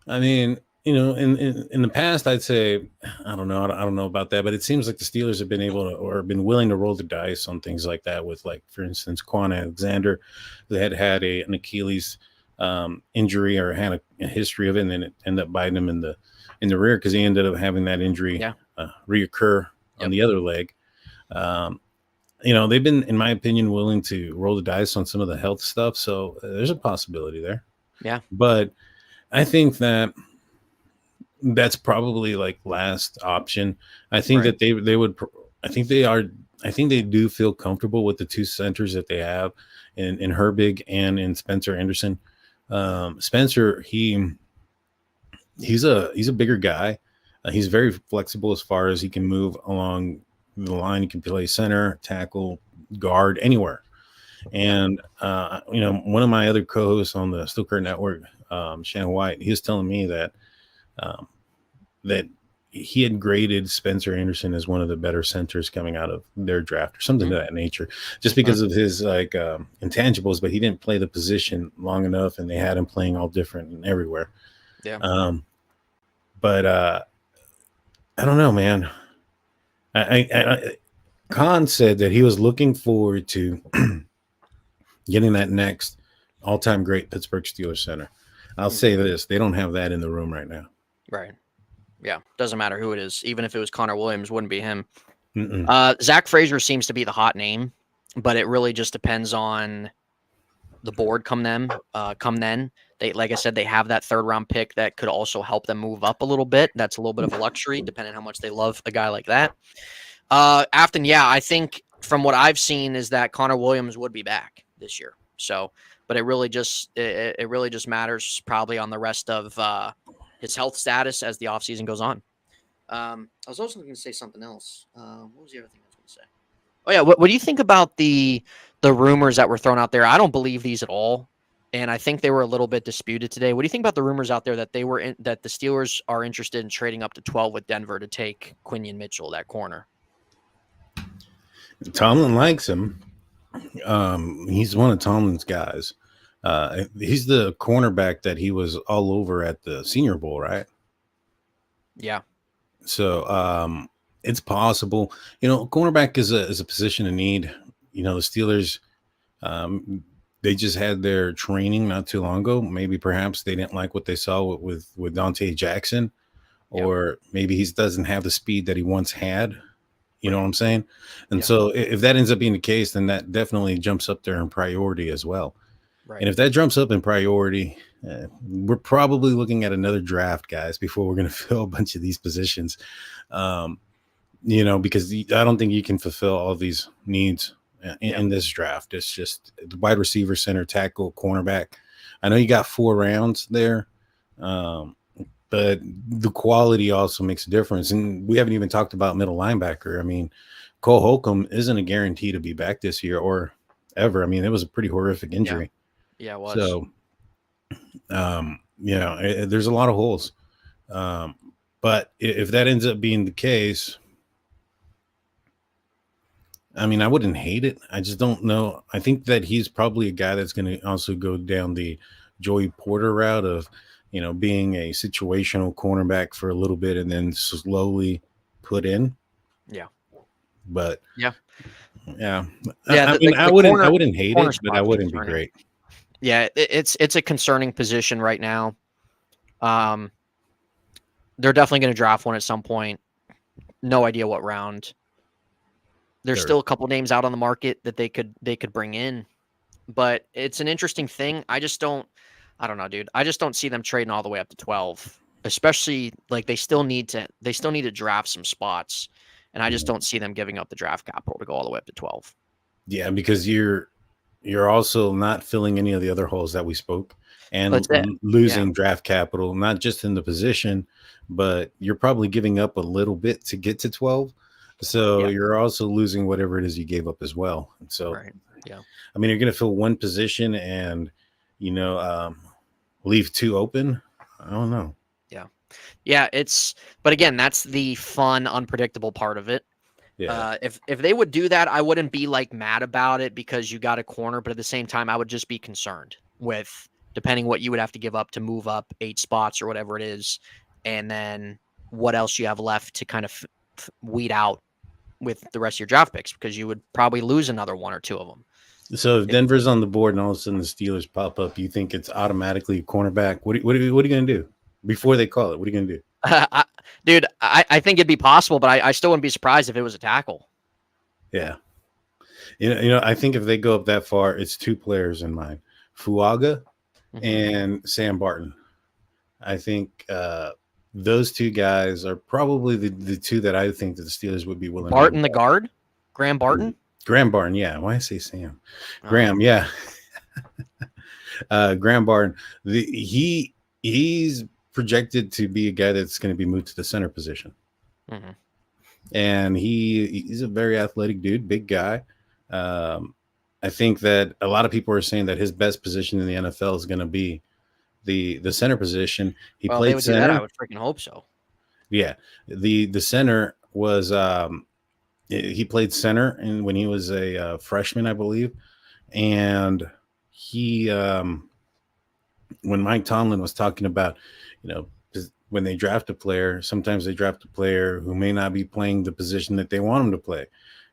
Speaker 3: I mean, in the past, I'd say, I don't know about that, but it seems like the Steelers have been able to, or been willing to roll the dice on things like that with, like, for instance, Quan Alexander, that had an Achilles injury or had a history of it, and then it ended up biting him in the rear because he ended up having that injury reoccur on the other leg. They've been, in my opinion, willing to roll the dice on some of the health stuff, so there's a possibility there. Yeah, but I think that's probably like last option. I think that they would. I think they do feel comfortable with the 2 centers that they have in Herbig and in Spencer Anderson. Spencer, he's a bigger guy. He's very flexible as far as he can move along the line. He can play center, tackle, guard, anywhere. And one of my other co-hosts on the Steel Curtain Network, Shannon White, he was telling me that he had graded Spencer Anderson as one of the better centers coming out of their draft or something of that nature, just because of his intangibles, but he didn't play the position long enough, and they had him playing all different and everywhere. Yeah. But I don't know, man. Khan said that he was looking forward to getting that next all-time great Pittsburgh Steelers center. I'll say this: they don't have that in the room right now.
Speaker 2: Right. Yeah. Doesn't matter who it is. Even if it was Connor Williams, wouldn't be him. Zach Frazier seems to be the hot name, but it really just depends on the board come then. They, like I said, they have that 3rd round pick that could also help them move up a little bit. That's a little bit of a luxury, depending on how much they love a guy like that. Afton, yeah, I think from what I've seen is that Connor Williams would be back this year. So, but it really just matters probably on the rest of his health status as the offseason goes on. I was also going to say something else. What was the other thing I was going to say? Oh yeah, what do you think about the rumors that were thrown out there? I don't believe these at all, and I think they were a little bit disputed today. What do you think about the rumors out there that that the Steelers are interested in trading up to 12 with Denver to take Quinion Mitchell, that corner?
Speaker 3: Tomlin likes him. He's one of Tomlin's guys. He's the cornerback that he was all over at the Senior Bowl, right?
Speaker 2: Yeah.
Speaker 3: So it's possible. Cornerback is a position of need. The Steelers, they just had their training not too long ago. Maybe perhaps they didn't like what they saw with Dante Jackson, or maybe he doesn't have the speed that he once had. You know what I'm saying? And so if that ends up being the case, then that definitely jumps up there in priority as well.
Speaker 2: Right.
Speaker 3: And if that jumps up in priority, we're probably looking at another draft, guys, before we're going to fill a bunch of these positions. Because I don't think you can fulfill all these needs in this draft. It's just the wide receiver, center, tackle, cornerback. I know you got 4 rounds there. But the quality also makes a difference. And we haven't even talked about middle linebacker. I mean, Cole Holcomb isn't a guarantee to be back this year or ever. I mean, it was a pretty horrific injury.
Speaker 2: Yeah, it was.
Speaker 3: So, there's a lot of holes. But if that ends up being the case, I mean, I wouldn't hate it. I just don't know. I think that he's probably a guy that's going to also go down the Joey Porter route of, being a situational cornerback for a little bit and then slowly put in.
Speaker 2: Yeah.
Speaker 3: But
Speaker 2: yeah.
Speaker 3: I wouldn't hate it, but I wouldn't be great.
Speaker 2: Yeah, it's a concerning position right now. They're definitely going to draft one at some point. No idea what round. There's still a couple names out on the market that they could bring in, but it's an interesting thing. I don't know, dude. I just don't see them trading all the way up to 12, especially like they still need to draft some spots. And I just don't see them giving up the draft capital to go all the way up to 12.
Speaker 3: Yeah, because you're also not filling any of the other holes that we spoke and losing draft capital, not just in the position, but you're probably giving up a little bit to get to 12. So you're also losing whatever it is you gave up as well. And so, I mean, you're going to fill one position and, leave 2 open. I don't know.
Speaker 2: Yeah. But again, that's the fun, unpredictable part of it.
Speaker 3: Yeah.
Speaker 2: If they would do that, I wouldn't be like mad about it because you got a corner, but at the same time, I would just be concerned with depending what you would have to give up to move up 8 spots or whatever it is. And then what else you have left to kind of weed out with the rest of your draft picks, because you would probably lose another 1 or 2 of them. So
Speaker 3: if Denver's on the board and all of a sudden the Steelers pop up, you think it's automatically a cornerback? What are you going to do before they call it? What are you going to do?
Speaker 2: Dude, I think it'd be possible, but I still wouldn't be surprised if it was a tackle.
Speaker 3: Yeah. I think if they go up that far, it's 2 players in mind, Fuaga and Sam Barton. I think those 2 guys are probably the 2 that I think that the Steelers would be willing to.
Speaker 2: Barton, the guard? Graham Barton?
Speaker 3: Graham Barton, yeah. Why I say Sam? Graham, yeah. Graham Barton. He's projected to be a guy that's going to be moved to the center position. And he's a very athletic dude, big guy. I think that a lot of people are saying that his best position in the NFL is going to be the center position. He played center.
Speaker 2: Do that, I would freaking hope so.
Speaker 3: Yeah. The center was he played center and when he was a freshman, I believe. And he when Mike Tomlin was talking about, when they draft a player, sometimes they draft a player who may not be playing the position that they want him to play.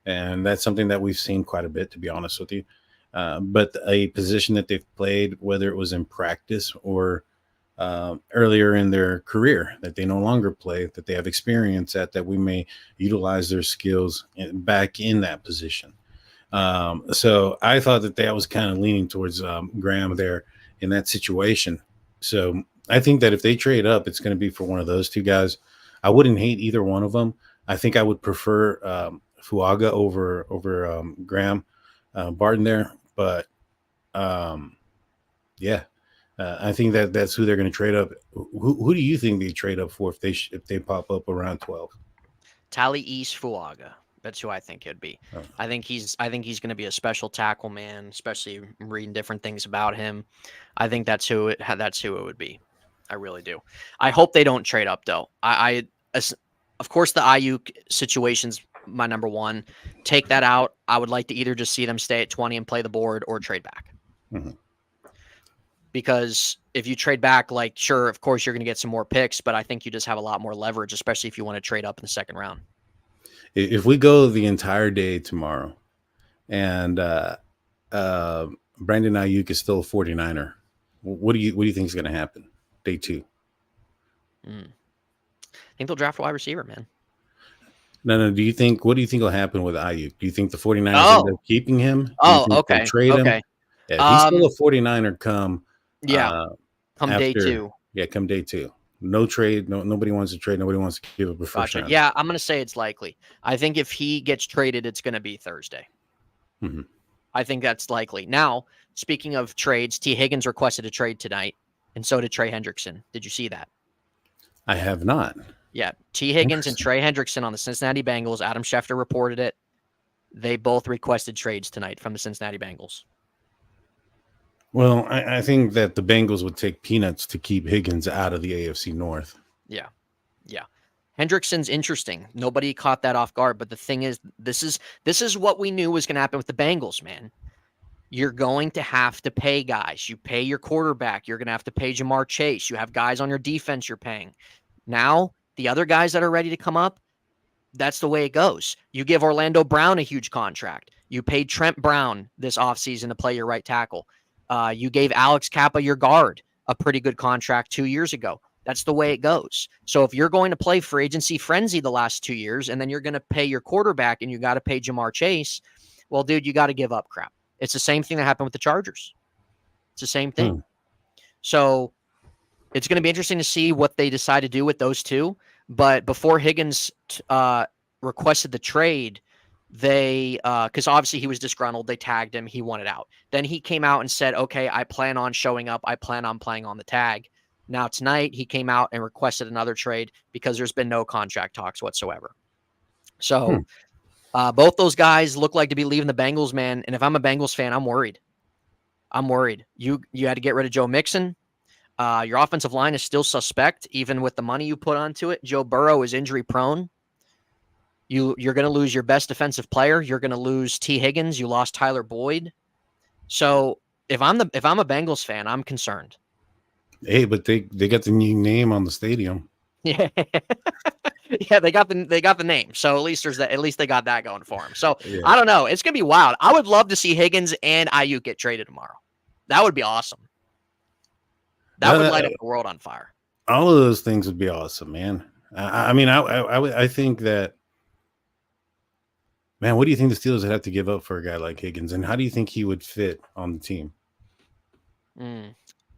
Speaker 3: And that's something that we've seen quite a bit, to be honest with you. But a position that they've played, whether it was in practice or earlier in their career that they no longer play, that they have experience at, that we may utilize their skills back in that position. So I thought that was kind of leaning towards Graham there in that situation. So I think that if they trade up, it's going to be for one of those two guys. I wouldn't hate either one of them. I think I would prefer Fuaga over Graham Barton there, but um, yeah, I think that that's who they're going to trade up. Who do you think they trade up for if they pop up around 12?
Speaker 2: Tally East Fuaga. That's who I think it'd be.
Speaker 3: Oh.
Speaker 2: I think he's going to be a special tackle, man. Especially reading different things about him. I think that's who it would be. I really do. I hope they don't trade up though. Of course, the Ayuk situation's my number one. Take that out. I would like to either just see them stay at 20 and play the board or trade back.
Speaker 3: Mm-hmm.
Speaker 2: Because if you trade back, like, sure, of course, you're going to get some more picks, but I think you just have a lot more leverage, especially if you want to trade up in the second round.
Speaker 3: If we go the entire day tomorrow and Brandon Ayuk is still a 49er, what do you think is going to happen day 2?
Speaker 2: I think they'll draft a wide receiver, man.
Speaker 3: No. What do you think will happen with Ayuk? Do you think the 49ers end up keeping him?
Speaker 2: Okay.
Speaker 3: Trade him? Yeah, if he's still a 49er come
Speaker 2: day 2.
Speaker 3: Yeah, come day 2. No trade. Nobody wants to trade. Nobody wants to give up a first round.
Speaker 2: Yeah, I'm going to say it's likely. I think if he gets traded, it's going to be Thursday.
Speaker 3: Mm-hmm.
Speaker 2: I think that's likely. Now, speaking of trades, T. Higgins requested a trade tonight, and so did Trey Hendrickson. Did you see that?
Speaker 3: I have not.
Speaker 2: Yeah, T. Higgins and Trey Hendrickson on the Cincinnati Bengals. Adam Schefter reported it. They both requested trades tonight from the Cincinnati Bengals.
Speaker 3: Well, I think that the Bengals would take peanuts to keep Higgins out of the AFC North.
Speaker 2: Yeah. Hendrickson's interesting. Nobody caught that off guard, but the thing is, this is what we knew was going to happen with the Bengals, man. You're going to have to pay guys. You pay your quarterback. You're going to have to pay Jamar Chase. You have guys on your defense you're paying. Now, the other guys that are ready to come up, that's the way it goes. You give Orlando Brown a huge contract. You paid Trent Brown this offseason to play your right tackle. You gave Alex Kappa, your guard, a pretty good contract 2 years ago. That's the way it goes. So if you're going to play free agency frenzy the last 2 years, and then you're going to pay your quarterback and you got to pay Jamar Chase, well, dude, you got to give up crap. It's the same thing that happened with the Chargers. It's the same thing. So it's going to be interesting to see what they decide to do with those two. But before Higgins requested the trade, they because obviously he was disgruntled, they tagged him, he wanted out. Then he came out and said, okay, I plan on showing up, I plan on playing on the tag. Now tonight he came out and requested another trade because there's been no contract talks whatsoever. So both those guys look like to be leaving the Bengals, man. And if I'm a Bengals fan, I'm worried. You had to get rid of Joe Mixon. Your offensive line is still suspect, even with the money you put onto it. Joe Burrow is injury prone. You're going to lose your best defensive player. You're going to lose T. Higgins. You lost Tyler Boyd. So if I'm a Bengals fan, I'm concerned.
Speaker 3: Hey, but they got the new name on the stadium.
Speaker 2: Yeah, yeah, they got the name. So at least they got that going for them. So yeah. I don't know. It's gonna be wild. I would love to see Higgins and Ayuk get traded tomorrow. That would be awesome. That would light up the world on fire.
Speaker 3: All of those things would be awesome, man. I think that. Man, what do you think the Steelers would have to give up for a guy like Higgins, and how do you think he would fit on the team?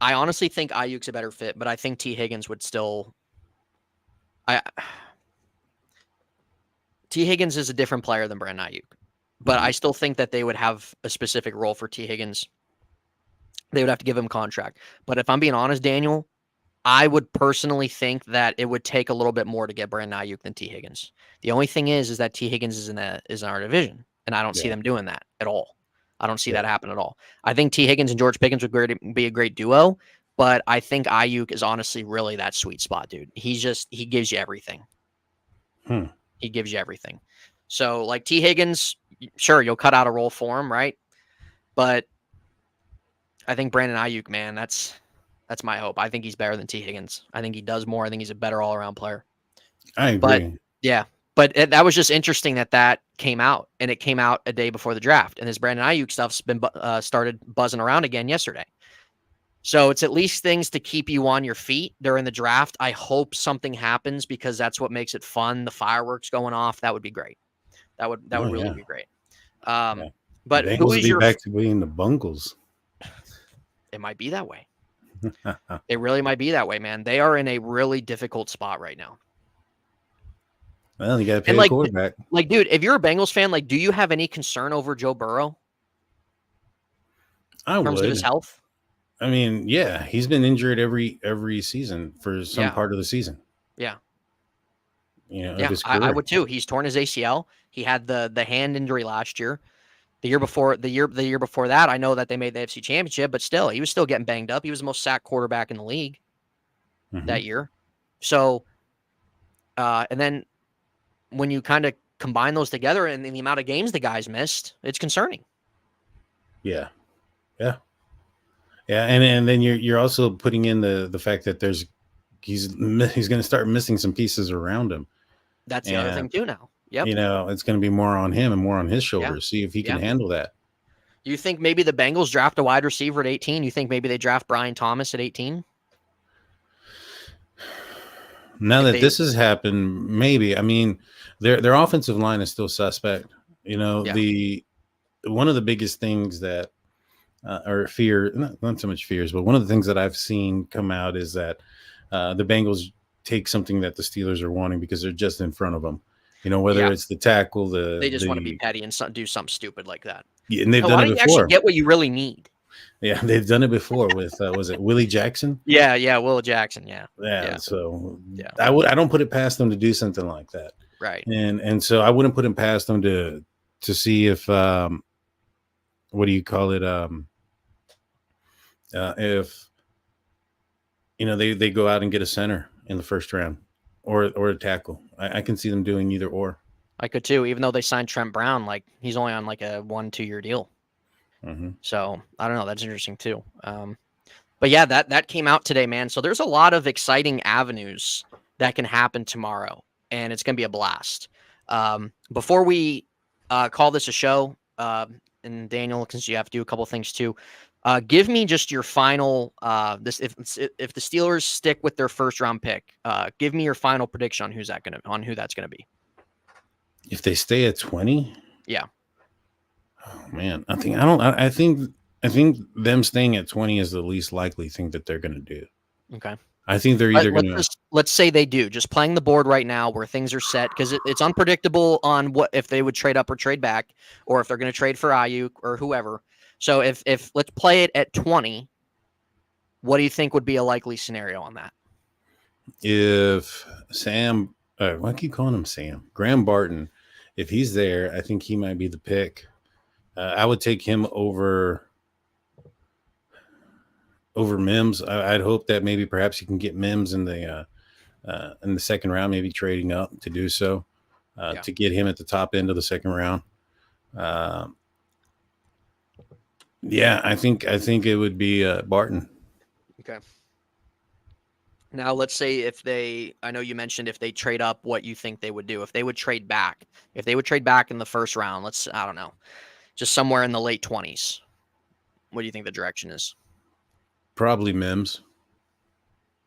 Speaker 2: I honestly think Ayuk's a better fit, but I think T. Higgins would still. T. Higgins is a different player than Brandon Ayuk, but I still think that they would have a specific role for T. Higgins. They would have to give him a contract. But if I'm being honest, Daniel, I would personally think that it would take a little bit more to get Brandon Ayuk than T. Higgins. The only thing is that T. Higgins is in our division, and I don't see them doing that at all. I don't see that happen at all. I think T. Higgins and George Pickens would be a great duo, but I think Ayuk is honestly really that sweet spot, dude. He gives you everything. He gives you everything. So, like T. Higgins, sure, you'll cut out a role for him, right? But I think Brandon Ayuk, man, that's my hope. I think he's better than T. Higgins. I think he does more. I think he's a better all-around player.
Speaker 3: I agree.
Speaker 2: But that was just interesting that came out, and it came out a day before the draft. And this Brandon Ayuk stuff's been started buzzing around again yesterday. So it's at least things to keep you on your feet during the draft. I hope something happens because that's what makes it fun. The fireworks going off, that would be great. That would really be great. But who is your back
Speaker 3: to being the Bungles?
Speaker 2: It might be that way. It really might be that way, man. They are in a really difficult spot right now.
Speaker 3: Well, you got to pay
Speaker 2: And
Speaker 3: the quarterback.
Speaker 2: like, dude, if you're a Bengals fan, like, do you have any concern over Joe Burrow
Speaker 3: I
Speaker 2: in terms of his
Speaker 3: would.
Speaker 2: health?
Speaker 3: I mean, yeah, he's been injured every season for some
Speaker 2: Yeah.
Speaker 3: part of the season.
Speaker 2: Yeah.
Speaker 3: Of
Speaker 2: Yeah,
Speaker 3: his
Speaker 2: I
Speaker 3: career.
Speaker 2: would too. He's torn his ACL. He had the hand injury last year. The year before that, I know that they made the AFC Championship, but still, he was still getting banged up. He was the most sacked quarterback in the league that year. So, and then when you kind of combine those together and the amount of games the guys missed, it's concerning.
Speaker 3: Yeah, yeah, yeah, and then you're also putting in the fact that he's going to start missing some pieces around him,
Speaker 2: That's the other
Speaker 3: and
Speaker 2: thing too now. Yep.
Speaker 3: it's going to be more on him and more on his
Speaker 2: Yeah.
Speaker 3: shoulders. See if he can
Speaker 2: Yeah.
Speaker 3: handle that.
Speaker 2: You think maybe the Bengals draft a wide receiver at 18? You think maybe they draft Brian Thomas at 18?
Speaker 3: Now
Speaker 2: If
Speaker 3: that
Speaker 2: they,
Speaker 3: this has happened, maybe. I mean, their offensive line is still suspect.
Speaker 2: Yeah.
Speaker 3: The one of the biggest things that or fear, not so much fears, but one of the things that I've seen come out is that the Bengals take something that the Steelers are wanting because they're just in front of them. Whether
Speaker 2: Yeah.
Speaker 3: it's the tackle,
Speaker 2: They just want to be petty and do something stupid like that.
Speaker 3: and they've
Speaker 2: No,
Speaker 3: done
Speaker 2: why
Speaker 3: it
Speaker 2: don't you actually
Speaker 3: before.
Speaker 2: get what you really need?
Speaker 3: Yeah, they've done it before with was it Willie Jackson?
Speaker 2: Yeah, Will Jackson. Yeah.
Speaker 3: So
Speaker 2: Yeah.
Speaker 3: I don't put it past them to do something like that.
Speaker 2: Right.
Speaker 3: And so I wouldn't put it past them to see if what do you call it? If they go out and get a center in the first round or a tackle. I can see them doing either or.
Speaker 2: I could too, even though they signed Trent Brown, like he's only on like a 1-2 year deal. So I don't know. That's interesting too. But yeah, that came out today, man. So there's a lot of exciting avenues that can happen tomorrow, and it's going to be a blast. Before we call this a show, and Daniel, since you have to do a couple things too, give me just your final. If the Steelers stick with their first round pick, give me your final prediction on who that's gonna be.
Speaker 3: If they stay at 20,
Speaker 2: yeah.
Speaker 3: Oh man, I think them staying at 20 is the least likely thing that they're going to do.
Speaker 2: Okay.
Speaker 3: I think they're either going to.
Speaker 2: Let's say they do. Just playing the board right now, where things are set, because it's unpredictable on what if they would trade up or trade back, or if they're going to trade for Ayuk or whoever. So if let's play it at 20, what do you think would be a likely scenario on that?
Speaker 3: If Sam, why do I keep calling him Sam? Graham Barton, if he's there, I think he might be the pick. I would take him over Mims. I'd hope that maybe perhaps you can get Mims in the second round, maybe trading up to do so, to get him at the top end of the second round. Yeah, I think it would be Barton.
Speaker 2: Okay. Now let's say I know you mentioned if they trade up, what you think they would do. If they would trade back in the first round, I don't know, just somewhere in the late 20s. What do you think the direction is?
Speaker 3: Probably Mims,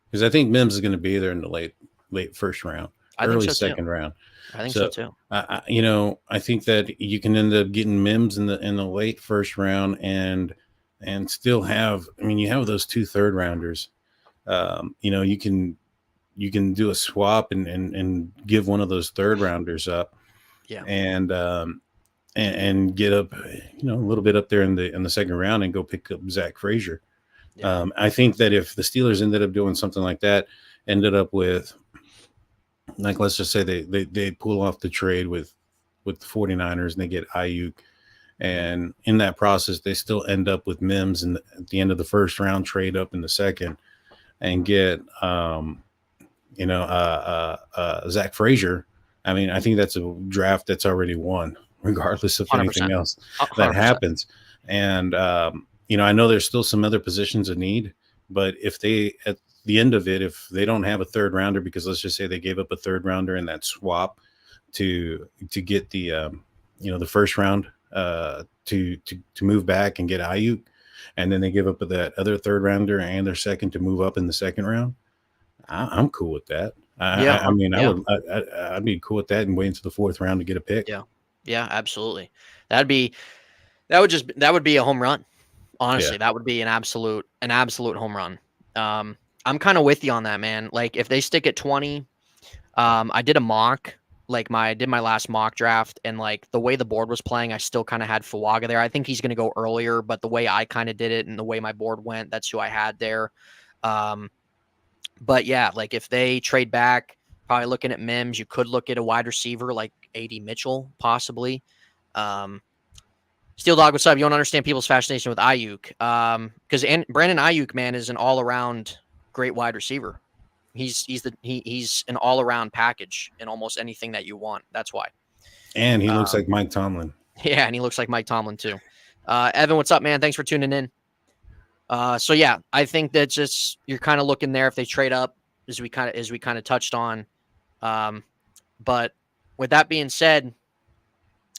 Speaker 3: because I think Mims is going to be there in the late first round, early second round.
Speaker 2: I think so too.
Speaker 3: I think that you can end up getting Mims in the late first round and still have. I mean, you have those 2 third rounders. You can do a swap and give one of those third rounders up.
Speaker 2: Yeah.
Speaker 3: And get up, a little bit up there in the second round and go pick up Zach Frazier. Yeah. I think that if the Steelers ended up doing something like that, ended up with, like, let's just say they pull off the trade with the 49ers and they get Ayuk, and in that process they still end up with Mims at the end of the first round, trade up in the second and get Zach Frazier. I mean, I think that's a draft that's already won, regardless of
Speaker 2: 100%.
Speaker 3: anything else
Speaker 2: 100%.
Speaker 3: that happens. And I know there's still some other positions of need, but if they, at the end of it, if they don't have a third rounder, because let's just say they gave up a third rounder in that swap to get the the first round to move back and get Ayuk, and then they give up that other third rounder and their second to move up in the second round, I'm cool with that. I'd be cool with that and wait until the fourth round to get a pick.
Speaker 2: Yeah, absolutely. That would be a home run. Honestly, that would be an absolute home run. I'm kind of with you on that, man. Like if they stick at 20, I did a mock, like I did my last mock draft, and like the way the board was playing, I still kind of had Fuaga there. I think he's going to go earlier, but the way I kind of did it and the way my board went, that's who I had there. But yeah, like if they trade back, probably looking at Mims, you could look at a wide receiver like AD Mitchell, possibly. Steel Dog, what's up? You don't understand people's fascination with Ayuk. Because Brandon Ayuk, man, is an all-around great wide receiver. He's an all-around package in almost anything that you want. That's why.
Speaker 3: And he looks like Mike Tomlin.
Speaker 2: Yeah, and he looks like Mike Tomlin too. Evan, what's up, man? Thanks for tuning in. So yeah, I think that just you're kind of looking there if they trade up, as we kind of touched on. But with that being said,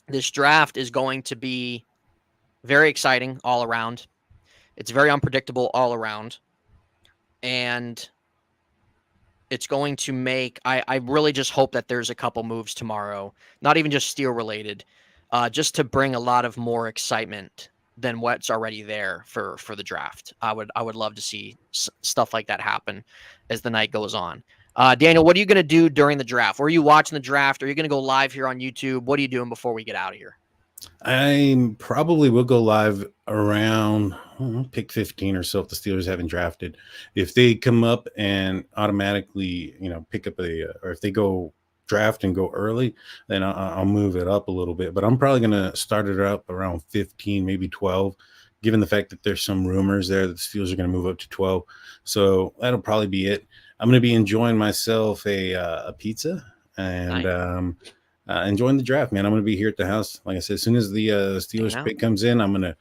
Speaker 2: this draft is going to be very exciting all around. It's very unpredictable all around. And it's going to make, I really just hope that there's a couple moves tomorrow, not even just Steel related, just to bring a lot of more excitement than what's already there for the draft. I would love to see stuff like that happen as the night goes on. Daniel, what are you going to do during the draft? Where are you watching the draft? Are you going to go live here on YouTube? What are you doing before we get out of here?
Speaker 3: I probably will go live around pick 15 or so if the Steelers haven't drafted. If they come up and automatically, pick up or if they go draft and go early, then I'll move it up a little bit. But I'm probably going to start it up around 15, maybe 12, given the fact that there's some rumors there that the Steelers are going to move up to 12. So that'll probably be it. I'm going to be enjoying myself a pizza and
Speaker 2: Nice.
Speaker 3: Enjoying the draft, man. I'm going to be here at the house. Like I said, as soon as the Steelers pick comes in, I'm going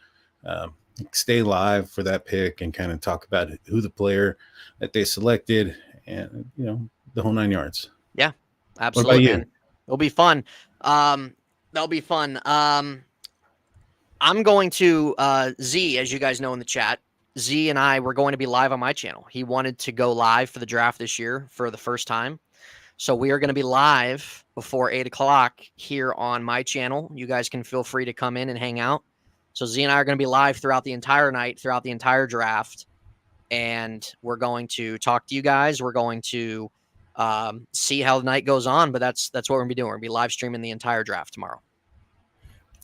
Speaker 3: to stay live for that pick and kind of talk about who the player that they selected and, the whole 9 yards.
Speaker 2: Yeah, absolutely.
Speaker 3: What about you?
Speaker 2: Man. It'll be fun. That'll be fun. I'm going to Z, as you guys know in the chat. Z and I were going to be live on my channel. He wanted to go live for the draft this year for the first time. So we are going to be live before 8 o'clock here on my channel. You guys can feel free to come in and hang out. So Z and I are going to be live throughout the entire night, throughout the entire draft. And we're going to talk to you guys. We're going to see how the night goes on. But that's what we're going to be doing. We're going to be live streaming the entire draft tomorrow.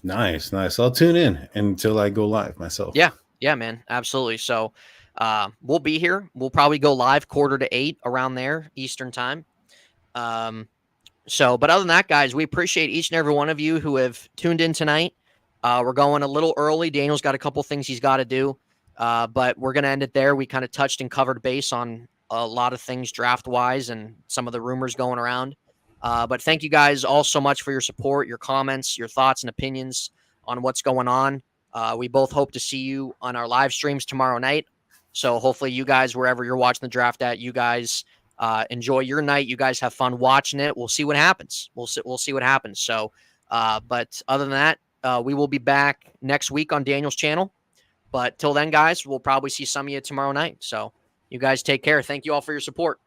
Speaker 3: Nice. I'll tune in until I go live myself.
Speaker 2: Yeah, man. Absolutely. So we'll be here. We'll probably go live 7:45 around there Eastern time. But other than that, guys, we appreciate each and every one of you who have tuned in tonight. We're going a little early. Daniel's got a couple things he's got to do. But we're going to end it there. We kind of touched and covered base on a lot of things draft wise and some of the rumors going around. But thank you guys all so much for your support, your comments, your thoughts and opinions on what's going on. We both hope to see you on our live streams tomorrow night. So hopefully you guys, wherever you're watching the draft at, you guys enjoy your night. You guys have fun watching it. We'll see what happens. We'll see what happens. So, but other than that, we will be back next week on Daniel's channel. But till then, guys, we'll probably see some of you tomorrow night. So you guys take care. Thank you all for your support.